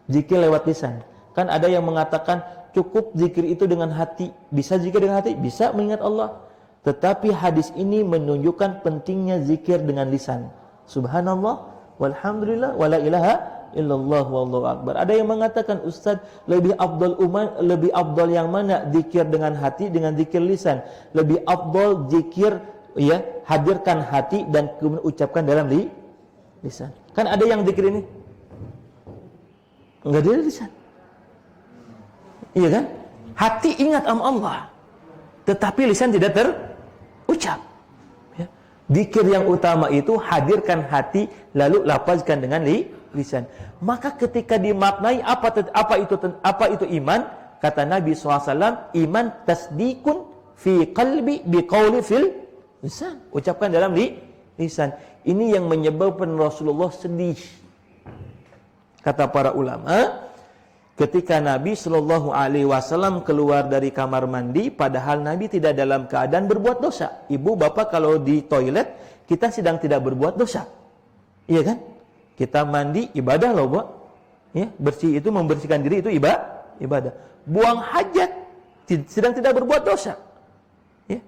Zikir lewat lisan. Kan ada yang mengatakan cukup zikir itu dengan hati. Bisa zikir dengan hati? Bisa mengingat Allah. Tetapi hadis ini menunjukkan pentingnya zikir dengan lisan. Subhanallah walhamdulillah wala ilaha illallah wallahu akbar. Ada yang mengatakan, Ustaz, lebih afdal yang mana? Zikir dengan hati dengan zikir lisan? Lebih afdal zikir, ya, hadirkan hati dan kemudian ucapkan dalam lisan. Kan ada yang zikir ini enggak dari lisan. Iya kan? Hati ingat sama Allah, tetapi lisan tidak terucap. Ya. Zikir yang utama itu hadirkan hati lalu lafazkan dengan lisan. Maka ketika dimaknai apa itu iman? Kata Nabi SAW, iman tasdikun fi qalbi biqauli fil lisan. Ucapkan dalam lisan. Ini yang menyebabkan Rasulullah sedih. Kata para ulama, ketika Nabi SAW keluar dari kamar mandi, padahal Nabi tidak dalam keadaan berbuat dosa. Ibu, bapak kalau di toilet, kita sedang tidak berbuat dosa. Iya kan? Kita mandi, ibadah loh, Bu. Ya, bersih itu, membersihkan diri itu ibadah. Buang hajat, sedang tidak berbuat dosa. Ya.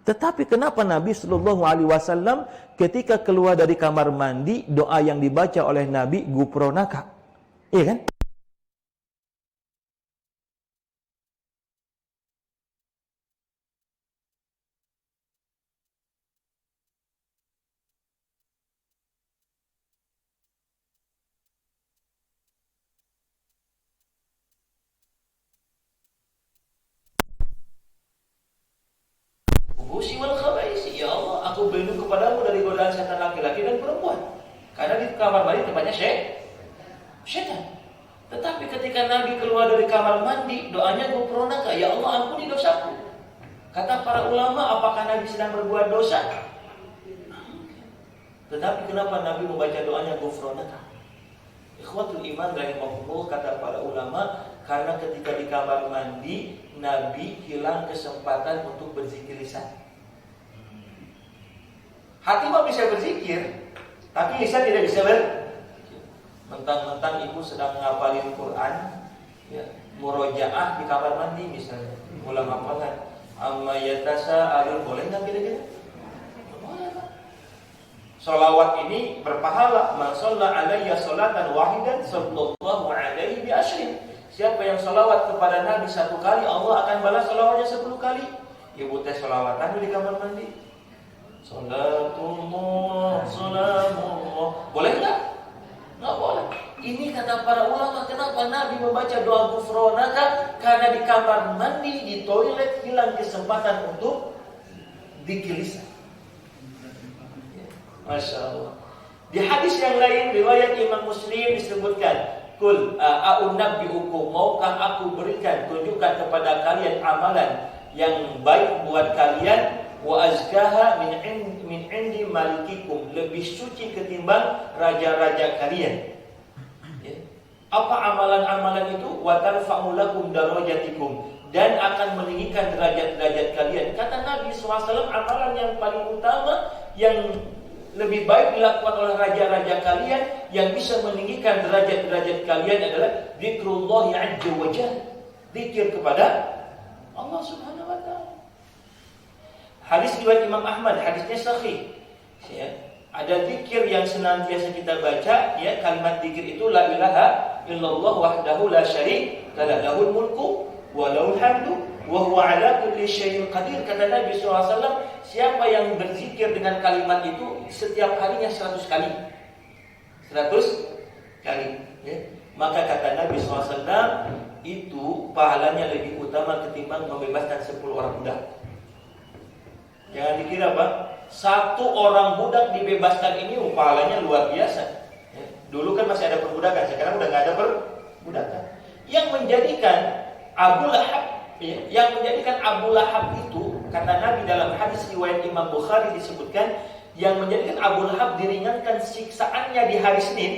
Tetapi kenapa Nabi SAW ketika keluar dari kamar mandi, doa yang dibaca oleh Nabi, gupronaka. Iya kan? Ya Allah, aku berlindung kepadamu dari godaan setan laki-laki dan perempuan. Karena di kamar mandi tempatnya setan. Tetapi ketika Nabi keluar dari kamar mandi, doanya gufronaka, ya Allah ampuni dosaku. Kata para ulama, apakah Nabi sedang berbuat dosa? Tetapi kenapa Nabi membaca doanya ghufranaka? Ikhwatul iman rahimahullah, kata para ulama, karena ketika di kamar mandi Nabi hilang kesempatan untuk berzikir lisan. Hati mah bisa berzikir, tapi lisan tidak bisa mentang-mentang ibu sedang ngapalin Quran, ya, murojaah di kamar mandi misalnya, ulang hafalan. Amma yatasa alun, boleh nggak kira-kira? Salawat ini berpahala. Man shalla alayya salatan wahidan sallallahu alaihi bi asyrin. Siapa yang salawat kepada Nabi 1 kali, Allah akan balas salawatnya 10 kali. Ibu teh salawatan di kamar mandi. Salatullah, salamullah. Boleh nggak? Nggak boleh. Ini kata para ulama, kenapa Nabi membaca doa ghufranaka? Karena di kamar mandi, di toilet hilang kesempatan untuk dzikir lisan. Masya Allah. Di hadis yang lain riwayat Imam Muslim disebutkan, Kul a'unabbi'ukum, maukah aku berikan, tunjukkan kepada kalian amalan yang baik buat kalian, wa azkaha min indi malikikum, lebih suci ketimbang raja-raja kalian. Ya. Apa amalan-amalan itu? Wa tarfa'u lakum darajatikum, dan akan meninggikan derajat-derajat kalian. Kata Nabi SAW, amalan yang paling utama yang lebih baik dilakukan oleh raja-raja kalian, yang bisa meninggikan derajat-derajat kalian adalah zikrullah azza wa jalla, zikir kepada Allah Subhanahu wa taala. Hadis riwayat Imam Ahmad, hadisnya sahih. Ya, ada zikir yang senantiasa kita baca, ya, kalimat zikir itu la ilaha illallah wahdahu la syarika lahul mulku wa lahul hamdu wa huwa ala kulli syai'in qadir. Kata Nabi SAW, siapa yang berzikir dengan kalimat itu setiap harinya 100 kali, 100 kali, ya. Maka kata Nabi SAW, itu pahalanya lebih utama ketimbang membebaskan 10 orang budak. Jangan dikira Pak, 1 orang budak dibebaskan ini pahalanya luar biasa, ya. Dulu kan masih ada perbudakan, sekarang udah gak ada perbudakan. Yang menjadikan Abu Lahab, ya, yang menjadikan Abu Lahab itu, kata Nabi dalam hadis riwayat Imam Bukhari disebutkan, yang menjadikan Abu Lahab diringankan siksaannya di hari Senin.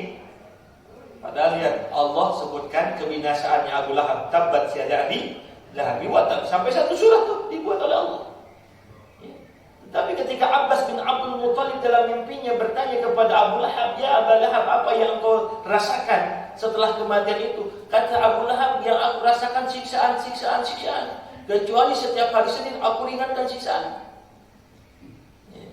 Padahal lihat, Allah sebutkan kebinasaannya Abu Lahab, tabbat yada abi lahabi wa tab, sampai 1 surah tuh dibuat oleh Allah. Ya. Tapi ketika Abbas bin Abdul Muthalib dalam mimpinya bertanya kepada Abu Lahab, ya Abu Lahab, apa yang kau rasakan setelah kematian itu? Kata Abu Lahab, yang aku rasakan siksaan. Kecuali setiap hari Senin aku ringankan siksaan. Ya.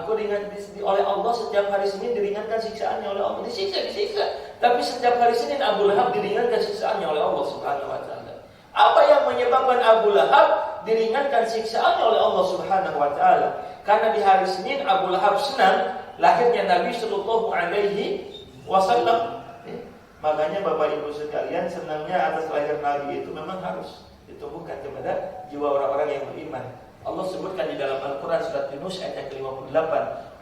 Aku oleh Allah setiap hari Senin diringankan siksaannya oleh Allah. Disiksa. Tapi setiap hari Senin Abu Lahab diringankan siksaannya oleh Allah Subhanahu wa taala. Apa yang menyebabkan Abu Lahab diringankan siksaannya oleh Allah Subhanahu wa taala? Karena di hari Senin Abu Lahab senang lahirnya Nabi sallallahu alaihi wasallam. Makanya Bapak Ibu sekalian, senangnya atas lahir Nabi itu memang harus ditumbuhkan kepada jiwa orang-orang yang beriman. Allah sebutkan di dalam Al-Quran surat Yunus ayat ke-58,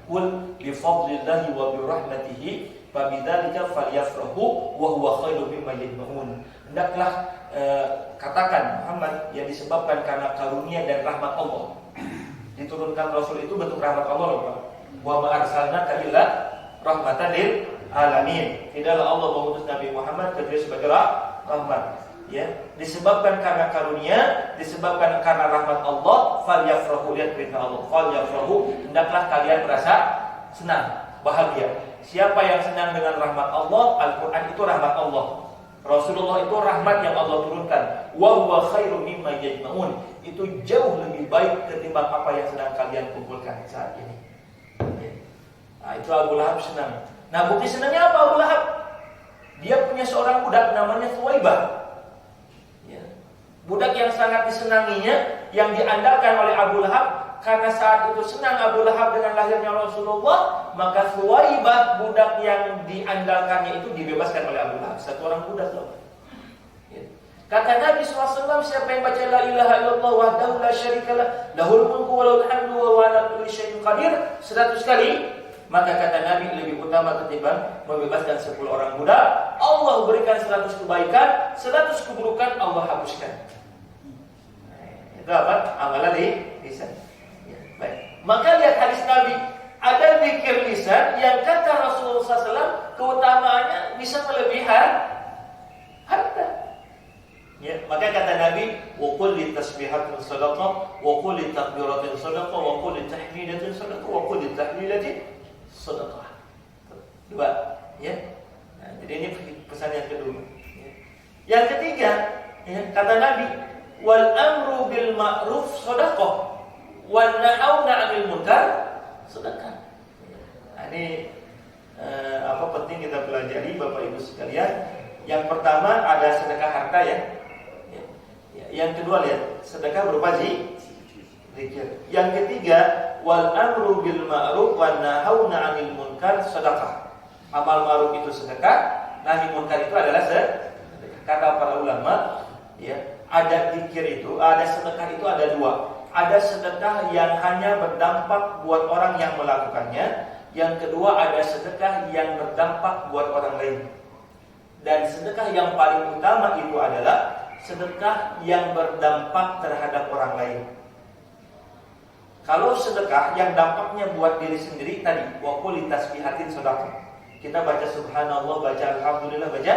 Qul bi fadlillahi wa bi rahmatihi fabidzalika falyafrahu wa huwa khairum mimma yajma'un. Hendaklah katakan Muhammad, yang disebabkan karena karunia dan rahmat Allah. Diturunkan Rasul itu bentuk rahmat Allah loh Pak. Wa ma arsalnaka illa rahmatan lil alamin. Tidaklah Allah mengutus Nabi Muhammad kecuali sebagai rahmat. Ya, disebabkan karena karunia, disebabkan karena rahmat Allah, falyafrahu, lihat perintah Allah, falyafrahu, hendaklah kalian merasa senang, bahagia. Siapa yang senang dengan rahmat Allah? Al-Quran itu rahmat Allah, Rasulullah itu rahmat yang Allah turunkan. Wa huwa khairum mimma yajma'un, itu jauh lebih baik ketimbang apa yang sedang kalian kumpulkan saat ini. Nah, itu Abu Lahab senang. Nah, bukti senangnya apa Abu Lahab? Dia punya seorang budak namanya Thuwaibah. Budak yang sangat disenanginya, yang diandalkan oleh Abu Lahab. Karena saat itu senang Abu Lahab dengan lahirnya Rasulullah, maka Thuwaibah, budak yang diandalkannya itu dibebaskan oleh Abu Lahab. 1 orang budak loh. Kata Nabi SAW, siapa yang baca la ilaha illallah wahdahu la syarikalah lahul mulku wa lahul hamdu wa huwa ala kulli syai'in qadir 100 kali, maka kata Nabi lebih utama ketimbang membebaskan 10 orang budak. Allah berikan 100 kebaikan, 100 keburukan Allah hapuskan. Itu apa? Amalan lisan. Ya, baik. Maka lihat hadis Nabi, ada zikir lisan yang kata Rasulullah SAW keutamaannya bisa melebihi harta. Ya, maka kata Nabi, wa kulli tasbihatin sadaqah, wa kulli takbiratin sadaqah, wa kulli tahmidatin sadaqah, wa kulli tahlilatin sadaqah. Dua, ya. Nah, jadi ini pesan yang kedua. Ya. Yang ketiga, ya, kata Nabi, wal amru bil ma'ruf sadaqah, wan nahawna 'anil munkar sedekah. Nah, ini penting kita pelajari Bapak Ibu sekalian. Yang pertama ada sedekah harta ya. Yang kedua lihat sedekah berupa zikir. Yang ketiga wal amru bil ma'ruf wan nahawna 'anil munkar sedekah. Amal ma'ruf itu sedekah, nahi munkar itu adalah sedekah. Kata para ulama, ya, ada zikir itu, ada sedekah itu ada dua. Ada sedekah yang hanya berdampak buat orang yang melakukannya. Yang kedua ada sedekah yang berdampak buat orang lain. Dan sedekah yang paling utama itu adalah sedekah yang berdampak terhadap orang lain. Kalau sedekah yang dampaknya buat diri sendiri tadi, wa kulli tasbihatin sedekah. Kita baca subhanallah, baca alhamdulillah, baca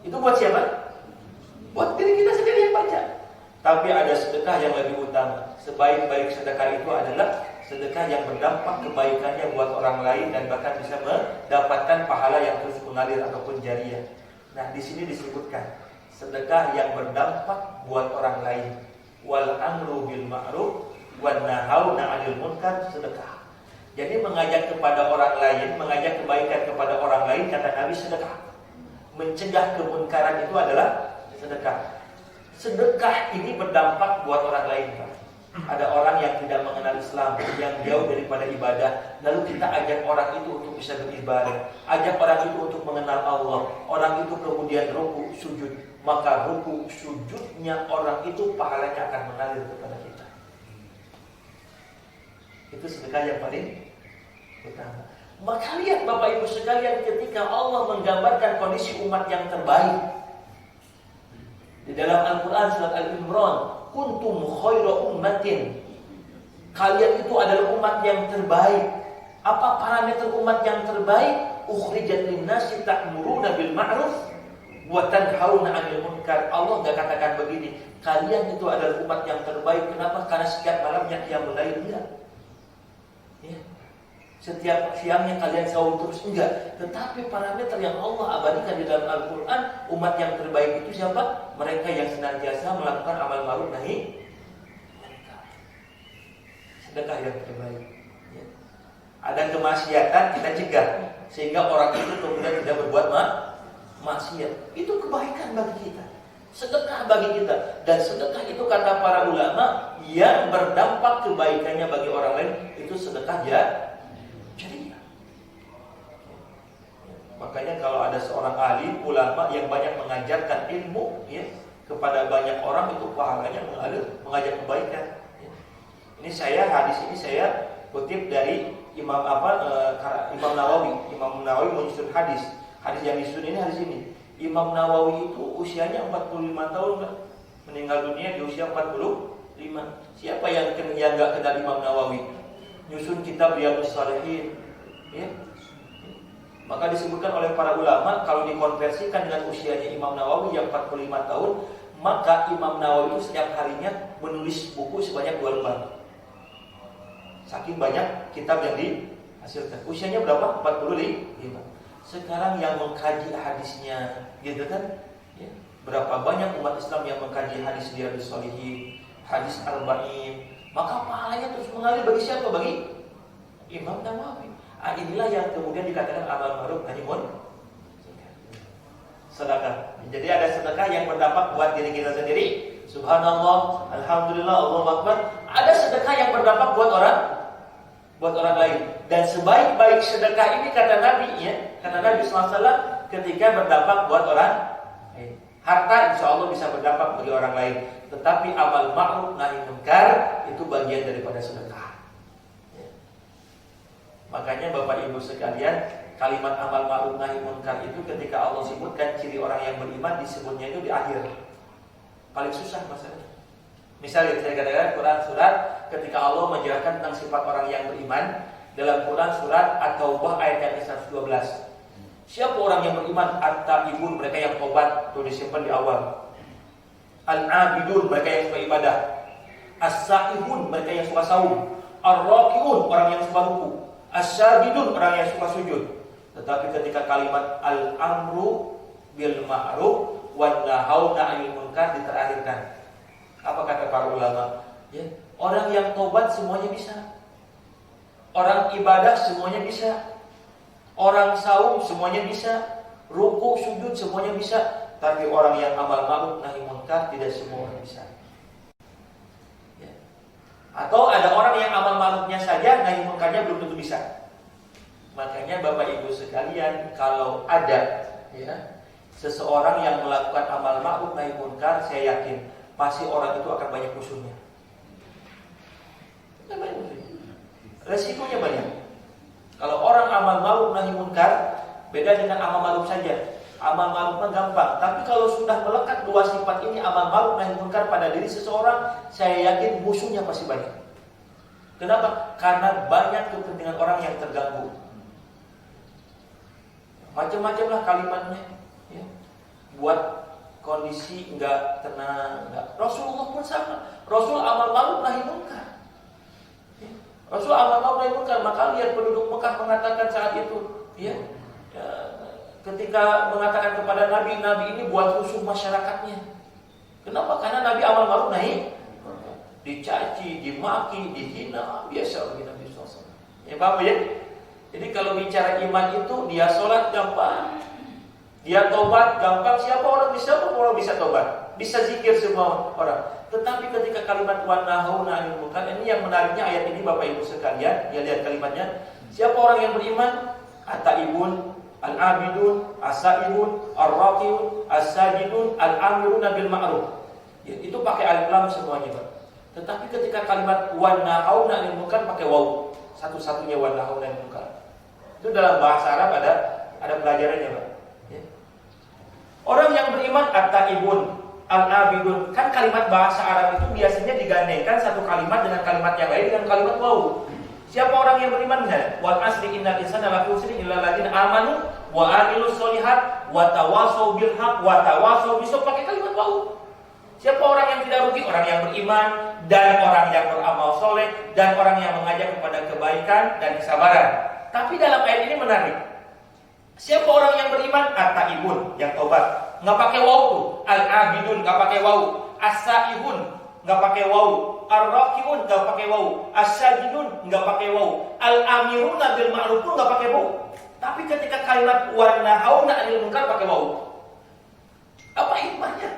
itu buat siapa? Buat diri kita sendiri yang baca. Tapi ada sedekah yang lebih utama. Sebaik-baik sedekah itu adalah sedekah yang berdampak kebaikannya buat orang lain dan bahkan bisa mendapatkan pahala yang terus mengalir ataupun jariyah. Nah, di sini disebutkan sedekah yang berdampak buat orang lain. Wal amru bil ma'ruf wan nahawna 'anil munkar sedekah. Jadi mengajak kepada orang lain, mengajak kebaikan kepada orang lain, kata Nabi sedekah. Mencegah kemunkaran itu adalah sedekah. Sedekah ini berdampak buat orang lain, Pak. Ada orang yang tidak mengenal Islam, yang jauh daripada ibadah, lalu kita ajak orang itu untuk bisa beribadah, ajak orang itu untuk mengenal Allah. Orang itu kemudian ruku sujud, maka ruku sujudnya orang itu pahalanya akan mengalir kepada kita. Itu sedekah yang paling utama. Maka lihat Bapak Ibu sekalian, ketika Allah menggambarkan kondisi umat yang terbaik di dalam Al-Quran surat Al-Imran, kuntum khaira ummatin, kalian itu adalah umat yang terbaik. Apa parameter umat yang terbaik? Ukhrijat linnasi ta'muruna bil ma'ruf wa tanhauna 'anil munkar. Allah enggak katakan begini, kalian itu adalah umat yang terbaik. Kenapa? Karena setiap malamnya qiyamul lail, enggak. Ya. Setiap siangnya kalian sahur terus, enggak. Tetapi parameter yang Allah abadikan di dalam Al-Quran, umat yang terbaik itu siapa? Mereka yang senantiasa melakukan amal ma'ruf nahi munkar. Sedekah yang terbaik. Ya. Ada kemaksiatan kita cegah sehingga orang itu kemudian tidak berbuat maksiat. Itu kebaikan bagi kita. Sedekah bagi kita. Dan sedekah itu kata para ulama yang berdampak kebaikannya bagi orang lain itu sedekah ya. Jadi makanya kalau ada seorang alim ulama yang banyak mengajarkan ilmu ya kepada banyak orang, itu pahalanya mengalir, mengajak kebaikan. Ya. Ini hadis ini saya kutip dari Imam Nawawi. Imam Nawawi menyusun hadis yang disusun ini hadis ini. Imam Nawawi itu usianya 45 tahun meninggal dunia di usia 45. Siapa yang enggak kenal Imam Nawawi? Nyusun kitab Riyadhus Shalihin, ya. Maka disebutkan oleh para ulama kalau dikonversikan dengan usianya Imam Nawawi yang 45 tahun, maka Imam Nawawi itu setiap harinya menulis buku sebanyak 2 lembar. Saking banyak kitab yang dihasilkan. Usianya berapa? 45. Sekarang yang mengkaji hadisnya, gitu kan? Ya. Berapa banyak umat Islam yang mengkaji hadis Riyadhus Shalihin, hadis Arba'in. Maka pahalanya terus mengalir bagi siapa? Bagi Imam Nawawi. Inilah yang kemudian dikatakan amal ma'ruf nahi munkar. Sedekah. Jadi ada sedekah yang berdampak buat diri kita sendiri. Subhanallah, alhamdulillah, Allahu akbar. Ada sedekah yang berdampak buat orang lain. Dan sebaik-baik sedekah ini kata Nabi, ya, kata Nabi SAW, ketika berdampak buat orang lain. Harta insya Allah bisa berdampak bagi orang lain. Tetapi amal ma'ruf nahi munkar itu bagian daripada sedekah. Ya. Makanya Bapak Ibu sekalian, kalimat amal ma'ruf nahi munkar itu ketika Allah sebutkan ciri orang yang beriman, disebutnya itu di akhir. Paling susah masalahnya. Misalnya saya katakan Quran surat ketika Allah menjelaskan tentang sifat orang yang beriman dalam Quran surat At-Taubah ayat yang ke-112. Siapa orang yang beriman? At-Taibun, mereka yang tobat, itu disimpan di awal. Al-Abidun, mereka yang suka ibadah. As-Sa'ihun, mereka yang suka saum. Ar-Raki'un, orang yang suka ruku. As-Sajidun, orang yang suka sujud. Tetapi ketika kalimat Al-Amru bil Ma'ruf wan Nahauna 'anil Munkar diterakhirkan. Apa kata para ulama? Ya, orang yang tobat semuanya bisa. Orang ibadah semuanya bisa. Orang saum semuanya bisa. Ruku, sujud semuanya bisa. Tapi orang yang amal ma'ruf nahi munkar tidak semua orang bisa. Ya. Atau ada orang yang amal ma'rufnya saja, nahi munkarnya belum tentu bisa. Makanya Bapak Ibu sekalian, kalau ada seseorang yang melakukan amal ma'ruf nahi munkar, saya yakin pasti orang itu akan banyak musuhnya. Resikonya banyak. Kalau orang amal ma'ruf nahi munkar, beda dengan amal ma'ruf saja. Amal ma'rufnya gampang, tapi kalau sudah melekat dua sifat ini, amal ma'ruf nahi munkar pada diri seseorang, saya yakin musuhnya pasti banyak. Kenapa? Karena banyak kepentingan orang yang terganggu. Macam-macam lah kalimatnya, ya. Buat kondisi enggak tenang, enggak. Rasulullah pun sama. Rasul amal ma'ruf nahi munkar. Ya. Rasul amal ma'ruf nahi munkar. Maka lihat penduduk Mekah mengatakan saat itu, ya, ketika mengatakan kepada Nabi, Nabi ini buat rusuh masyarakatnya. Kenapa? Karena Nabi amal ma'ruf nahi munkar. Dicaci, dimaki, dihina, biasa bagi Nabi SAW. Ya paham ya? Jadi kalau bicara iman itu, dia sholat gampang, dia tobat gampang. Siapa orang bisa tobat, bisa zikir semua orang. Tetapi ketika kalimat wa nahauna 'anil munkar, ini yang menariknya ayat ini Bapak Ibu sekalian, ya lihat kalimatnya. Siapa orang yang beriman? At-Taibun, Al-Abidun, As-Sa'ibun, Ar-Raki'un, As-Sajidun, Al-Amiruna bil Ma'ruf. Ya, itu pakai alif lam semuanya, Pak. Tetapi ketika kalimat wa nahauna 'anil munkar pakai waw. Satu-satunya wa nahauna 'anil munkar. Itu dalam bahasa Arab ada pelajarannya, Pak. Ya. Orang yang beriman at-taibun, al-abidun, kan kalimat bahasa Arab itu biasanya digandengkan satu kalimat dengan kalimat yang lain dengan kalimat waw. Siapa orang yang beriman? Wal asri innal insana lafi khusrin illa alladziina amanu wa 'amilus sholihat wa tawashaw bil haqq wa tawashaw bis sabr, pakai kalimat waw. Siapa orang yang tidak rugi? Orang yang beriman dan orang yang beramal soleh dan orang yang mengajak kepada kebaikan dan kesabaran. Tapi dalam ayat ini menarik. Siapa orang yang beriman? At-Taibun, yang tobat. Nggak pakai waw tuh. Al-Abidun, nggak pakai waw. As-Sa'ihun, nggak pakai waw. Ar-Raki'un, nggak pakai waw. As-Sajidun, nggak pakai waw. Al-Amiruna bil Ma'ruf pun nggak pakai waw. Tapi ketika kalimat wa nahauna 'anil munkar pakai waw. Apa hikmahnya?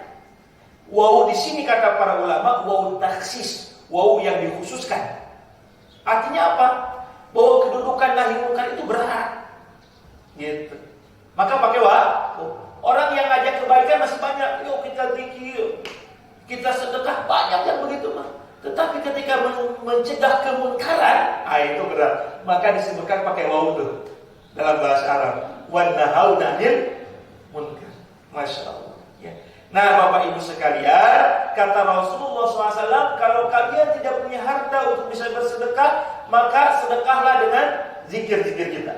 Waw di sini kata para ulama waw taksis, waw yang dikhususkan. Artinya apa? Bahwa kedudukan nahi munkar itu berat. Gitu. Maka pakai waw. Orang yang ngajak kebaikan masih banyak. Yuk kita zikir, kita sedekah, banyak yang begitu, mah. Tetapi ketika mencegah kemunkaran, itu berat. Maka disebutkan pakai waw tuh dalam bahasa Arab. Wan nahauna 'anil munkar. Masya Allah. Nah, Bapak Ibu sekalian, kata Rasulullah SAW, kalau kalian tidak punya harta untuk bisa bersedekah, maka sedekahlah dengan zikir-zikir kita.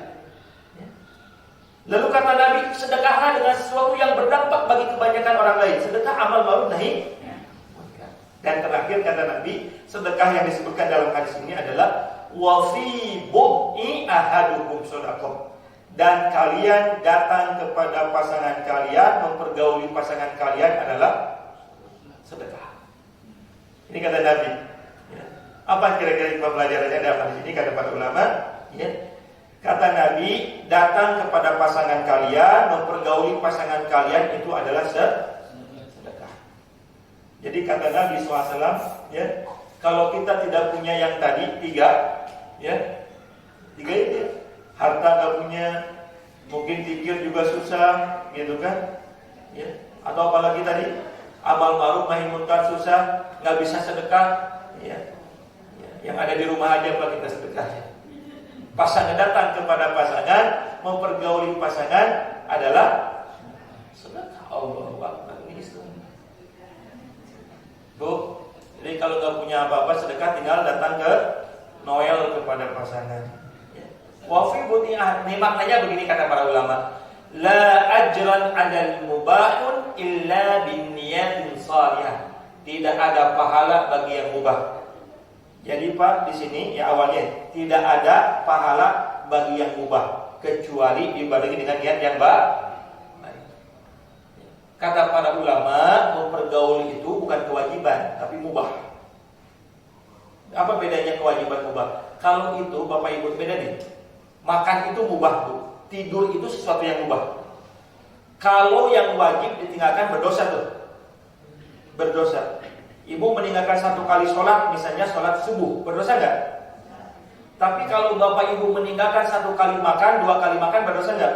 Lalu kata Nabi, sedekahlah dengan sesuatu yang berdampak bagi kebanyakan orang lain. Sedekah amal ma'ruf nahi munkar. Dan terakhir kata Nabi, sedekah yang disebutkan dalam hadis ini adalah wa fi bu'i ahadukum shadaqah. Dan kalian datang kepada pasangan kalian, mempergauli pasangan kalian adalah sedekah. Ini kata Nabi. Ya. Apa kira-kira pelajarannya dalam hadis ini kata para ulama? Ya. Kata Nabi, datang kepada pasangan kalian, mempergauli pasangan kalian itu adalah sedekah. Jadi kata Nabi SAW, ya, kalau kita tidak punya yang tadi tiga itu. Harta gak punya, mungkin zikir juga susah, gitu kan? Ya. Atau apalagi tadi, amal ma'ruf nahi munkar susah, gak bisa sedekah, ya. Yang ada di rumah aja Pak kita sedekahnya. Pasangan datang kepada pasangan, mempergauli pasangan adalah sedekah. Allahu Akbar. Ini Bu, Jadi kalau nggak punya apa-apa sedekah tinggal datang ke Noel kepada pasangan. Wa fi buti'ah, ini maknanya begini kata para ulama. La ajran 'alal mubahun illa bin niyatin shalihah. Tidak ada pahala bagi yang mubah. Jadi Pak di sini ya awalnya tidak ada pahala bagi yang mubah kecuali dibarengi dengan niat yang baik. Kata para ulama, mempergaul itu bukan kewajiban tapi mubah. Apa bedanya kewajiban mubah? Kalau itu Bapak Ibu beda nih. Makan itu mubah tuh. Tidur itu sesuatu yang mubah. Kalau yang wajib ditinggalkan berdosa tuh. Berdosa. Ibu meninggalkan satu kali sholat, misalnya sholat subuh, berdosa nggak? Tapi kalau Bapak Ibu meninggalkan satu kali makan, dua kali makan, berdosa nggak?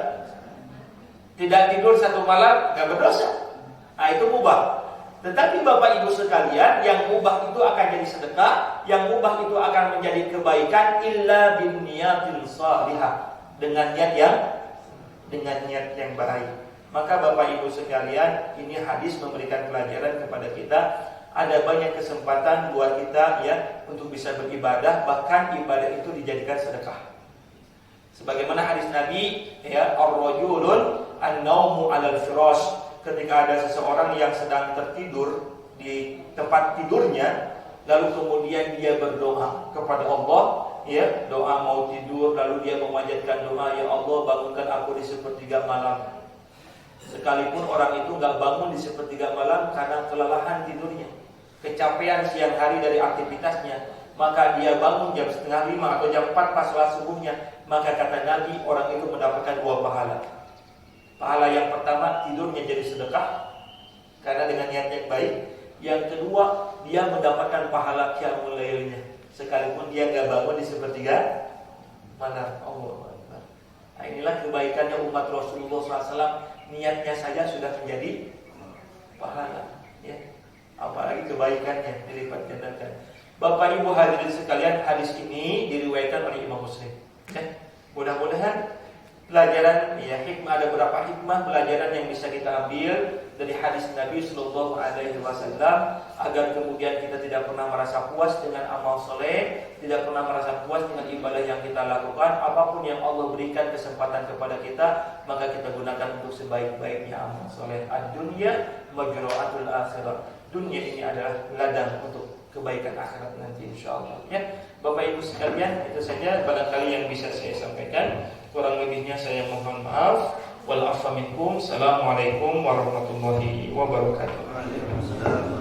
Tidak tidur satu malam, nggak berdosa. Nah itu mubah. Tetapi Bapak Ibu sekalian, yang mubah itu akan jadi sedekah, yang mubah itu akan menjadi kebaikan illa bin niyatil shalihah, dengan niat yang baik. Maka Bapak Ibu sekalian, ini hadis memberikan pelajaran kepada kita. Ada banyak kesempatan buat kita ya untuk bisa beribadah, bahkan ibadah itu dijadikan sedekah. Sebagaimana hadis Nabi ya, ar-rajulun an-naumu 'alal firash, ketika ada seseorang yang sedang tertidur di tempat tidurnya, lalu kemudian dia berdoa kepada Allah, ya, doa mau tidur, lalu dia memanjatkan doa, ya Allah bangunkan aku di sepertiga malam. Sekalipun orang itu nggak bangun di sepertiga malam karena kelelahan tidurnya, kecapean siang hari dari aktivitasnya, maka dia bangun jam 4:30 atau jam 4 pas sholat subuhnya, maka kata Nabi orang itu mendapatkan 2 pahala. Pahala yang pertama, tidurnya jadi sedekah karena dengan niat yang baik. Yang kedua, dia mendapatkan pahala qiyamul lailnya sekalipun dia nggak bangun di sepertiga malam. Allah. Nah, inilah kebaikannya umat Rasulullah SAW. Niatnya saja sudah menjadi pahala, ya. Apalagi kebaikannya dilipat gandakan. Bapak Ibu hadirin sekalian, hadis ini diriwayatkan oleh Imam Muslim. Ya. Mudah-mudahan pelajaran, ya, hikmah, ada beberapa hikmah pelajaran yang bisa kita ambil dari hadis Nabi Sallallahu Alaihi Wasallam, agar kemudian kita tidak pernah merasa puas dengan amal soleh, tidak pernah merasa puas dengan ibadah yang kita lakukan. Apapun yang Allah berikan kesempatan kepada kita, maka kita gunakan untuk sebaik-baiknya amal soleh. Ad-dunya majra'atul akhirah. Dunia ini adalah ladang untuk kebaikan akhirat nanti insyaallah. Ya, Bapak Ibu sekalian, itu saja barangkali yang bisa saya sampaikan. Kurang lebihnya saya mohon maaf. Wal afwa minkum. Assalamualaikum warahmatullahi wabarakatuh.